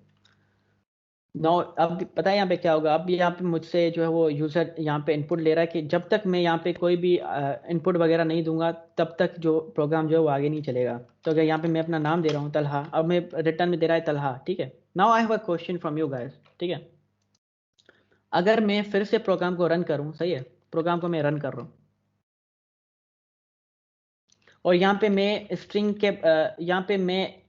नो अब पता है यहाँ पे क्या होगा। अब यहाँ पे मुझसे जो है वो यूज़र यहाँ पे इनपुट ले रहा है कि जब तक मैं यहाँ पे कोई भी इनपुट वगैरह नहीं दूंगा तब तक जो प्रोग्राम जो है वो आगे नहीं चलेगा। तो अगर यहाँ पे मैं अपना नाम दे रहा हूँ तलहा, अब मैं रिटर्न में दे रहा है तलहा, ठीक है। Now I have a question from you guys, ठीक है। अगर मैं फिर से प्रोग्राम को रन करूँ, सही है, प्रोग्राम को मैं रन कर रहा हूँ और यहाँ पे मैं स्ट्रिंग के यहाँ पे मैं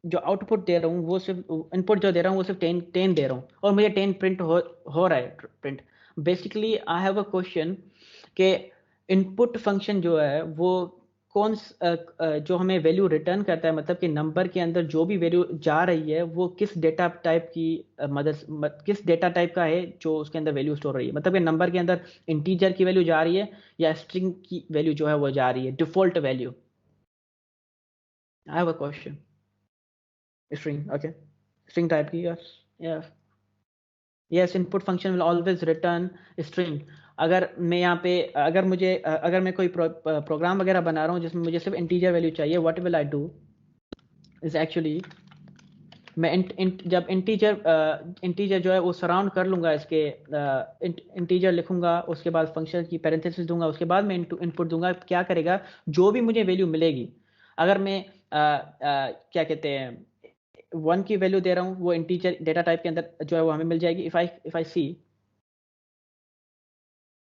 जो आउटपुट दे रहा हूँ वो सिर्फ इनपुट जो दे रहा हूँ वो सिर्फ 10 दे रहा हूँ और मुझे 10 प्रिंट हो रहा है print. Basically I have a question कि इनपुट फंक्शन जो है वो जो हमें वैल्यू रिटर्न करता है, मतलब कि नंबर के अंदर जो भी वैल्यू जा रही है वो किस डेटा टाइप की किस डेटा टाइप का है जो उसके अंदर वैल्यू स्टोर रही है। मतलब कि नंबर के अंदर इंटीजर की वैल्यू जा रही है या स्ट्रिंग की वैल्यू जो है वो जा रही है, default value. I have a question, string, okay, string type की, yes input function will always return string। अगर मैं यहाँ पे अगर मैं कोई प्रोग्राम वगैरह बना रहा हूँ जिसमें मुझे सिर्फ इंटीजर वैल्यू चाहिए, what will I do is actually मैं जब इंटीजर जो है वो सराउंड कर लूँगा, इसके इंटीजर लिखूंगा, उसके बाद फंक्शन की पैरेंथेसिस दूंगा, उसके बाद मैं इनपुट दूंगा। क्या करेगा, जो भी मुझे वैल्यू मिलेगी, अगर मैं क्या कहते हैं 1 की वैल्यू दे रहा हूँ वो इंटीजर डेटा टाइप के अंदर जो है वो हमें मिल जाएगी। इफ आई सी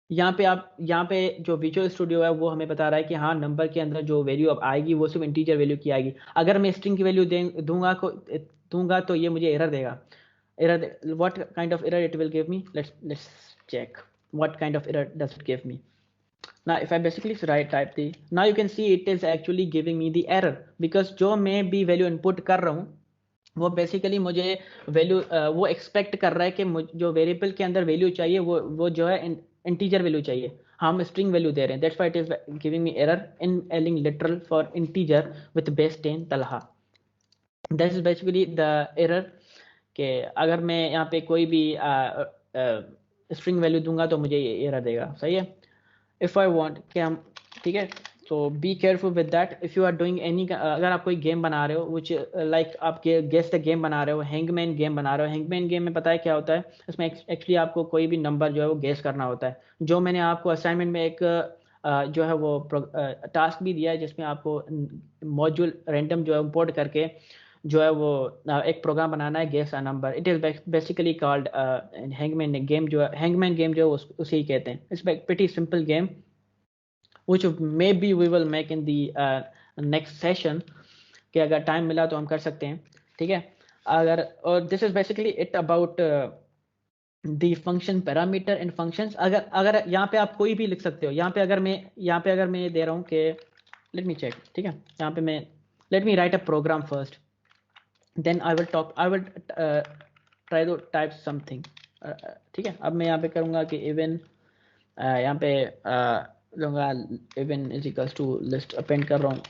यहाँ पे जो विजुअल स्टूडियो है वो हमें बता रहा है कि हाँ नंबर के अंदर जो वैल्यू अब आएगी वो सिर्फ इंटीजर वैल्यू की आएगी। अगर मैं स्ट्रिंग की वैल्यू दूंगा तो ये मुझे एरर देगा। what kind of error it will give me? Let's check what kind of error does it give me. Now if I basically type the, now you can see it is actually giving me the error because जो मैं भी value input कर रहा हूँ वो basically मुझे value वो expect कर रहा है कि जो वेरिएबल के अंदर वैल्यू चाहिए वो जो है इंटीजर वैल्यू चाहिए, हम स्ट्रिंग वैल्यू दे रहे हैं। That's why it is giving me error in ailing literal for integer with base 10 Talha. That is basically the error कि अगर मैं यहाँ पे कोई भी स्ट्रिंग वैल्यू दूंगा तो मुझे ये एरर देगा। सही है। इफ़ आई वांट कि हम, ठीक है, तो be careful with that. If you are doing any, अगर आप कोई गेम बना रहे हो विच लाइक आप गेस द गेम बना रहे हो, हैंगमैन गेम बना रहे हो, हैंगमैन गेम में पता है क्या होता है, इसमें एक्चुअली आपको कोई भी नंबर जो है वो गेस करना होता है। जो मैंने आपको असाइनमेंट में एक जो है वो टास्क भी दिया है जिसमें आपको मॉड्यूल रैंडम जो है इम्पोर्ट करके जो है वो एक प्रोग्राम बनाना है, guess a number. It is basically called hangman game. जो है हैंगमैन गेम जो है उसे ही कहते हैं। It's pretty simple game which maybe we will make in the next session कि अगर टाइम मिला तो हम कर सकते हैं। ठीक है। अगर, और this is basically it about the function parameter and functions. अगर यहाँ पे आप कोई भी लिख सकते हो। यहाँ पे अगर मैं दे रहा हूँ कि लेट मी चेक, ठीक है, यहाँ पे मैं let me write a program first, then I will try to type something. ठीक है। अब मैं यहाँ पे करूँगा कि इवन यहाँ पे लूँगा even is equals to list append कर रहा हूँ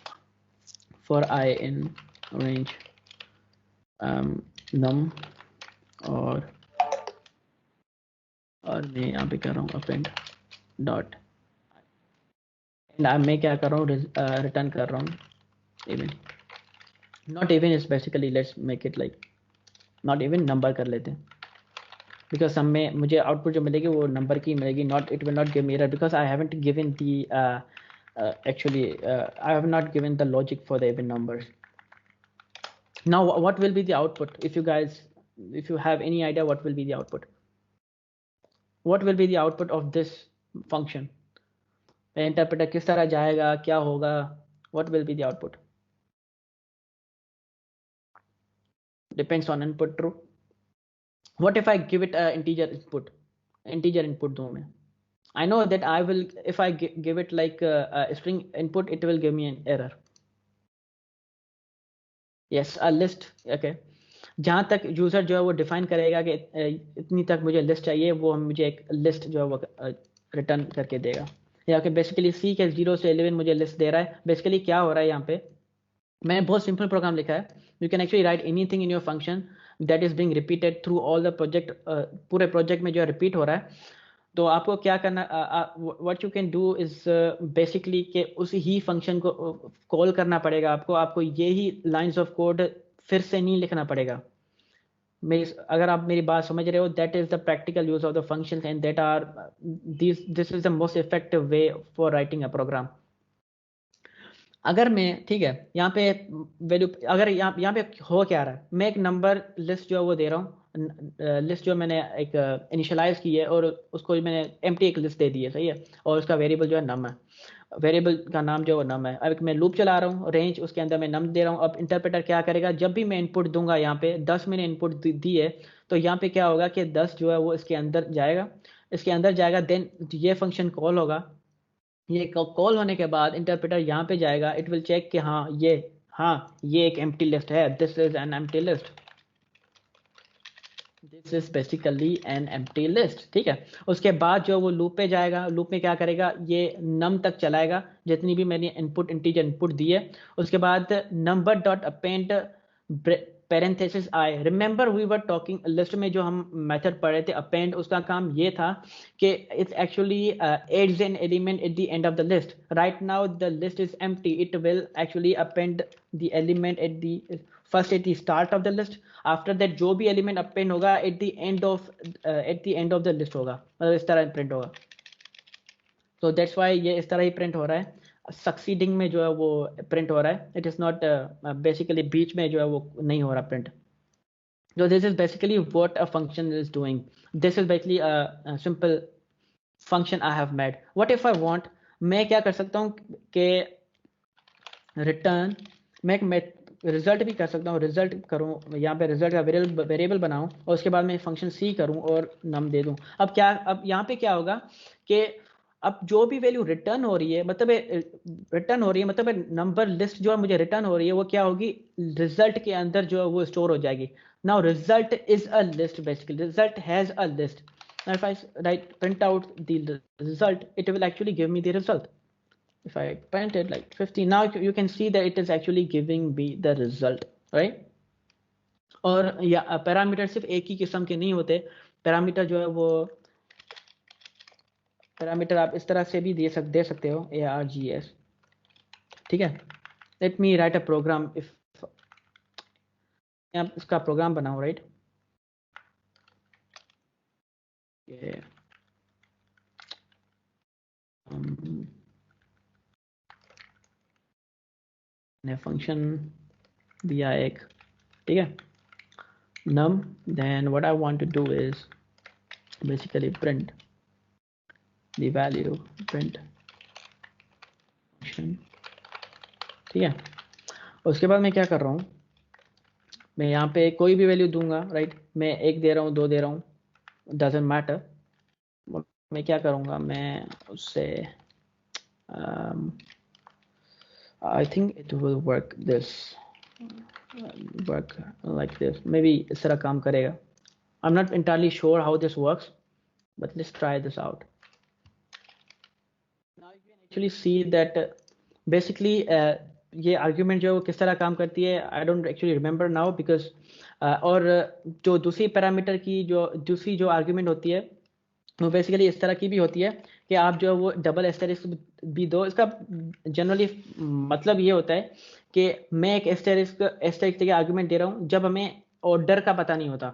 फॉर आई इन रेंज नम, और मैं यहाँ पे कर रहा हूँ अपेंड डॉट, एंड मैं क्या कर रहा हूँ, रिटर्न कर रहा हूँ even. Not even is basically, let's make it like not even, number कर लेते हैं, बिकॉज हमें मुझे आउटपुट जो मिलेगी वो नंबर की मिलेगी। Not, it will not give me error because I haven't given the actually I have not given the logic for the even numbers. Now what will be the output? If you have any idea what will be the output, what will be the output of this function? Interpreter किस तरह जाएगा, क्या होगा, what will be the output? Depends on input, true. What if I give it a integer input दूं मैं? I know that I will, if I give it like a string input, it will give me an error. Yes, a list. Okay. जहाँ तक user जो है वो define करेगा कि इतनी तक मुझे लिस्ट चाहिए, वो मुझे एक लिस्ट जो है वो रिटर्न करके देगा। या कि बेसिकली सी के 0 से 11 मुझे लिस्ट दे रहा है। बेसिकली क्या हो रहा है यहाँ पे, मैंने बहुत सिंपल प्रोग्राम लिखा है। You can actually right anything in your function that is being repeated through all the project. पूरे प्रोजेक्ट में जो है रिपीट हो रहा है। तो आपको क्या करना, what you can do is basically कि उसी ही फंक्शन को कॉल करना पड़ेगा आपको ये ही लाइंस ऑफ कोड फिर से नहीं लिखना पड़ेगा। अगर आप मेरी बात समझ रहे हो, that is the practical use of the functions and that are this is the most effective way for writing a program. अगर मैं, ठीक है, यहाँ पे वैल्यू, अगर यहाँ पे हो क्या रहा है, मैं एक नंबर लिस्ट जो है वो दे रहा हूँ। लिस्ट जो मैंने एक इनिशियलाइज की है और उसको मैंने एम्प्टी एक लिस्ट दे दी है। सही है। और उसका वेरिएबल जो है नम है, वेरिएबल का नाम जो है वो नम है। अब मैं लूप चला रहा हूँ, रेंज, उसके अंदर मैं नम दे रहा हूँ। अब इंटरप्रेटर क्या करेगा, जब भी मैं इनपुट दूंगा, यहाँ पे 10 मैंने इनपुट दी है, तो यहाँ पे क्या होगा कि 10 जो है वो इसके अंदर जाएगा, देन ये फंक्शन कॉल होगा। ये कॉल होने के बाद इंटरप्रेटर यहाँ पे जाएगा, इट विल चेक कि हाँ ये एक एम्प्टी लिस्ट है, this is an empty list, this is basically an empty list. ठीक है। उसके बाद जो वो लूप पे जाएगा, लूप में क्या करेगा, ये नम तक चलाएगा जितनी भी मैंने इंटीजर इनपुट दी है। उसके बाद number dot append parenthesis I, remember we were talking list में जो हम मेथड पढ़ रहे थे अपेंड, उसका काम ये था कि it's actually adds an element at the end of the list. Right now the list is empty, it will actually append the element at the start of the list. After that जो भी element append होगा at the end of the list होगा, मतलब इस तरह print होगा। तो that's why ये इस तरह ही प्रिंट हो रहा है, सक्सीडिंग में जो है वो प्रिंट हो रहा है। इट इज़ नॉट बेसिकली बीच में जो है वो नहीं हो रहा print. So this is basically what a function is doing. This is basically a simple function I have made. What if I want, मैं क्या कर सकता हूँ कि रिटर्न मैं रिजल्ट भी कर सकता हूँ, रिजल्ट करूँ यहाँ पे रिजल्ट का वेरिएबल बनाऊँ और उसके बाद मैं फंक्शन सी करूँ और नम दे दूँ। अब यहाँ पे क्या होगा कि अब जो भी वैल्यू रिटर्न हो रही है मतलब नंबर लिस्ट जो है मुझे रिटर्न हो रही है वो क्या होगी, रिजल्ट के अंदर जो है वो स्टोर हो जाएगी। Now result is a list, basically result has a list. Now if I print out the result, it will actually give me the result. If I print it like 50, now you can see that it is actually giving me the result, right? और या parameter सिर्फ एक ही किस्म के नहीं होते, parameter जो है वो पैरामीटर आप इस तरह से भी दे सकते हो, ARGS, ठीक है। Let me write a program, if आप इसका प्रोग्राम बनाओ, राइट। ने फंक्शन दिया एक, ठीक है, num, then what I want to do is basically print the value, print function, ठीक है। उसके बाद मैं क्या कर रहा हूँ, मैं यहाँ पे कोई भी वैल्यू दूंगा, राइट। मैं 1 दे रहा हूँ, 2 दे रहा हूँ, डजंट मैटर। मैं क्या करूँगा, मैं उससे I think it will work like this, may be इस तरह काम करेगा। आई am not entirely sure how this works, but let's try this out. Now you can actually see that basically ये आर्ग्यूमेंट जो है वो किस तरह काम करती है, I don't actually remember now because और जो दूसरी पैरामीटर की जो दूसरी जो आर्ग्यूमेंट होती है वो बेसिकली इस तरह की भी होती है कि आप जो है वो डबल एस्टेरिस्क भी दो। इसका जनरली मतलब ये होता है कि मैं एक एस्टेरिस्क के आर्ग्यूमेंट दे रहा हूँ जब हमें ऑर्डर का पता नहीं होता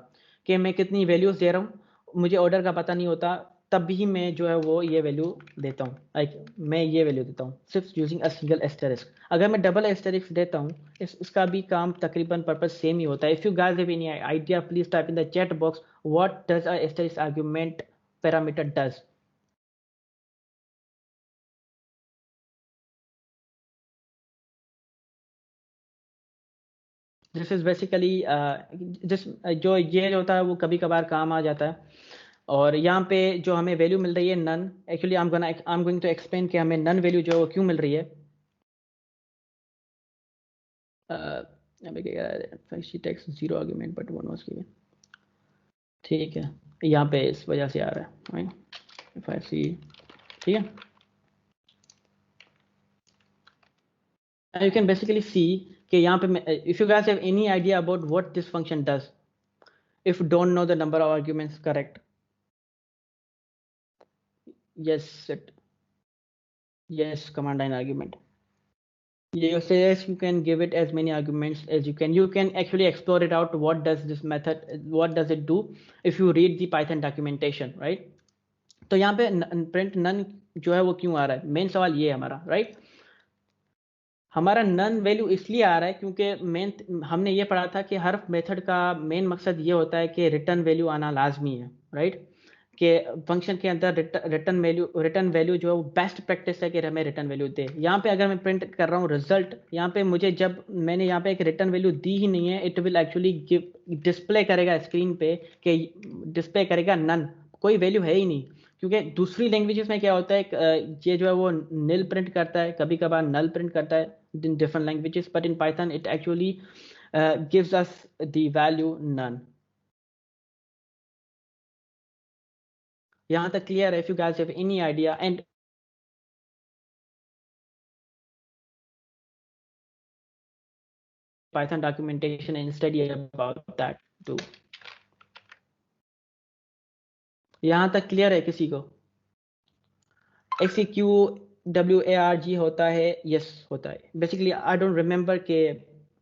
कि मैं कितनी वैल्यूज दे रहा हूँ, मुझे ऑर्डर का पता नहीं होता, तब भी मैं जो है वो ये वैल्यू देता हूँ, लाइक मैं ये वैल्यू देता हूँ सिर्फ यूजिंग अ सिंगल एस्टेरिस्क। अगर मैं डबल एस्टेरिस्क देता हूँ इसका भी काम तकरीबन पर्पस सेम ही होता है। If you guys have any idea please type in the chat box what does a asterisk argument parameter does. This is basically जो ये होता है वो कभी कभार काम आ जाता है। और यहाँ पे जो हमें वैल्यू मिल रही है none, actually I am going to explain कि हमें नन वैल्यू जो है वो क्यों मिल रही है। She takes 0 argument but 1 was given, ठीक है, यहाँ पे इस वजह से आ रहा है, इफ आई सी, ठीक है। You can basically see कि यहाँ पे if you guys have any idea about what this function does, if you don't know the number of arguments, correct? Yes, command line argument. Yes, you can give it as many arguments as you can. You can actually explore it out. What does this method, what does it do? If you read the Python documentation, right? तो यहाँ पे print none जो है वो क्यों आ रहा है, main सवाल ये है हमारा, राइट। हमारा नन वैल्यू इसलिए आ रहा है क्योंकि मेन हमने ये पढ़ा था कि हर मेथड का मेन मकसद ये होता है कि रिटर्न वैल्यू आना लाजमी है, राइट। कि फंक्शन के अंदर रिटर्न वैल्यू जो है वो बेस्ट प्रैक्टिस है कि हमें रिटर्न वैल्यू दे। यहाँ पे अगर मैं प्रिंट कर रहा हूँ रिजल्ट, यहाँ पे मुझे जब मैंने यहाँ पे एक रिटर्न वैल्यू दी ही नहीं है, इट विल एक्चुअली डिस्प्ले करेगा स्क्रीन पे कि डिस्प्ले करेगा नन, कोई वैल्यू है ही नहीं। क्योंकि दूसरी लैंग्वेजेस में क्या होता है, ये जो है वो नील प्रिंट करता है, कभी कभार नल प्रिंट करता है in different languages, but in Python it actually gives us the value none. यहाँ तक clear है? If you guys have any idea, and Python documentation and study about that too. यहाँ तक clear है किसी को? XEQWARG होता है, yes होता है। Basically I don't remember के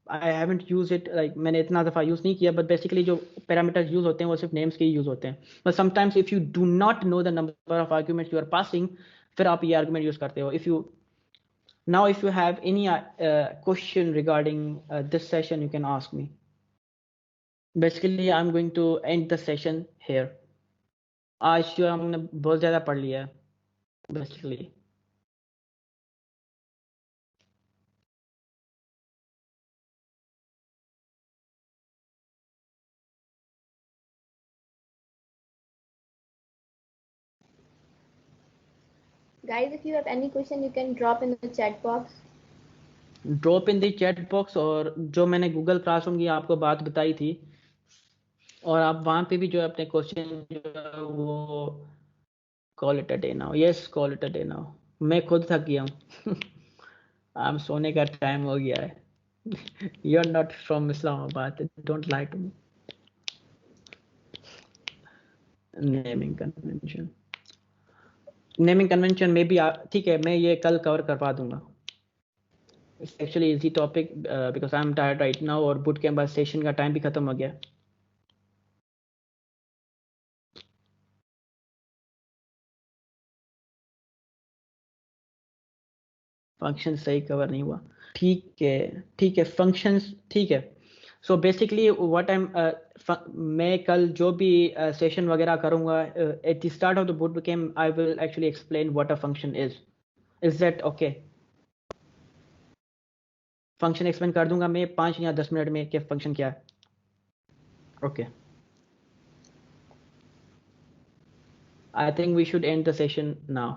I haven't used it, like मैंने इतना दफ़ा यूज़ नहीं किया, but basically जो पैरामीटर्स यूज़ होते हैं वो सिर्फ नेम्स के ही यूज़ होते हैं। But sometimes if you do not know the number of arguments you are passing, फिर आप ये आर्गुमेंट यूज़ करते हो। Now if you have any question regarding this session, you can ask me. Basically, I'm going to end the session here. आज जो हमने बहुत ज़्यादा पढ़ लिया है, basically. Guys, if you have any question, you can drop in the chat box. Drop in the chat box, और जो मैंने गूगल क्लासरूम की आपको बात बताई थी, और आप वहाँ पे भी जो है अपने क्वेश्चन जो है वो call it a day now. Yes, call it a day now. मैं खुद थक गया हूँ. आप सोने का टाइम हो गया है. You are not from Islamabad, don't lie to me. Naming convention में भी ठीक है, मैं ये कल कवर करवा दूंगा. It's actually easy topic because I am tired right now, और बुट कैंप सेशन का टाइम भी खत्म हो गया. फंक्शन सही कवर नहीं हुआ. ठीक है, फंक्शंस ठीक है. So basically what I M, मैं कल जो भी सेशन वगैरह करूंगा, at the start of the boot camp I will actually explain what a function is that okay? Function explain कर दूंगा मैं 5 या 10 मिनट में कि फंक्शन क्या है. Okay, I think we should end the session now.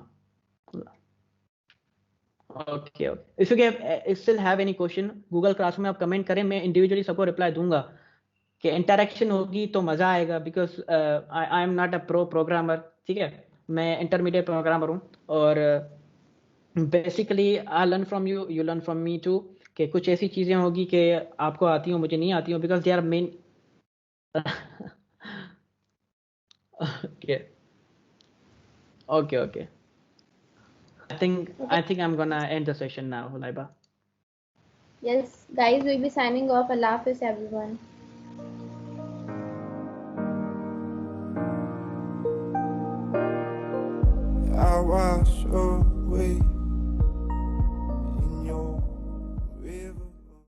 Okay okay, if you still have any question, Google classroom में आप कमेंट करें, मैं इंडिविजुअली सबको रिप्लाई दूंगा. कि इंटरेक्शन होगी तो मज़ा आएगा, because I am not a programmer. ठीक है, मैं इंटरमीडिएट प्रोग्रामर हूँ, और basically I learn from you, you learn from me too. कि कुछ ऐसी चीज़ें होगी कि आपको आती हो, मुझे नहीं आती हो, because they are men. Okay okay okay, I think I'm gonna end the session now, Laiba. Yes, guys, we'll be signing off. Allah Hafiz, everyone. I wash away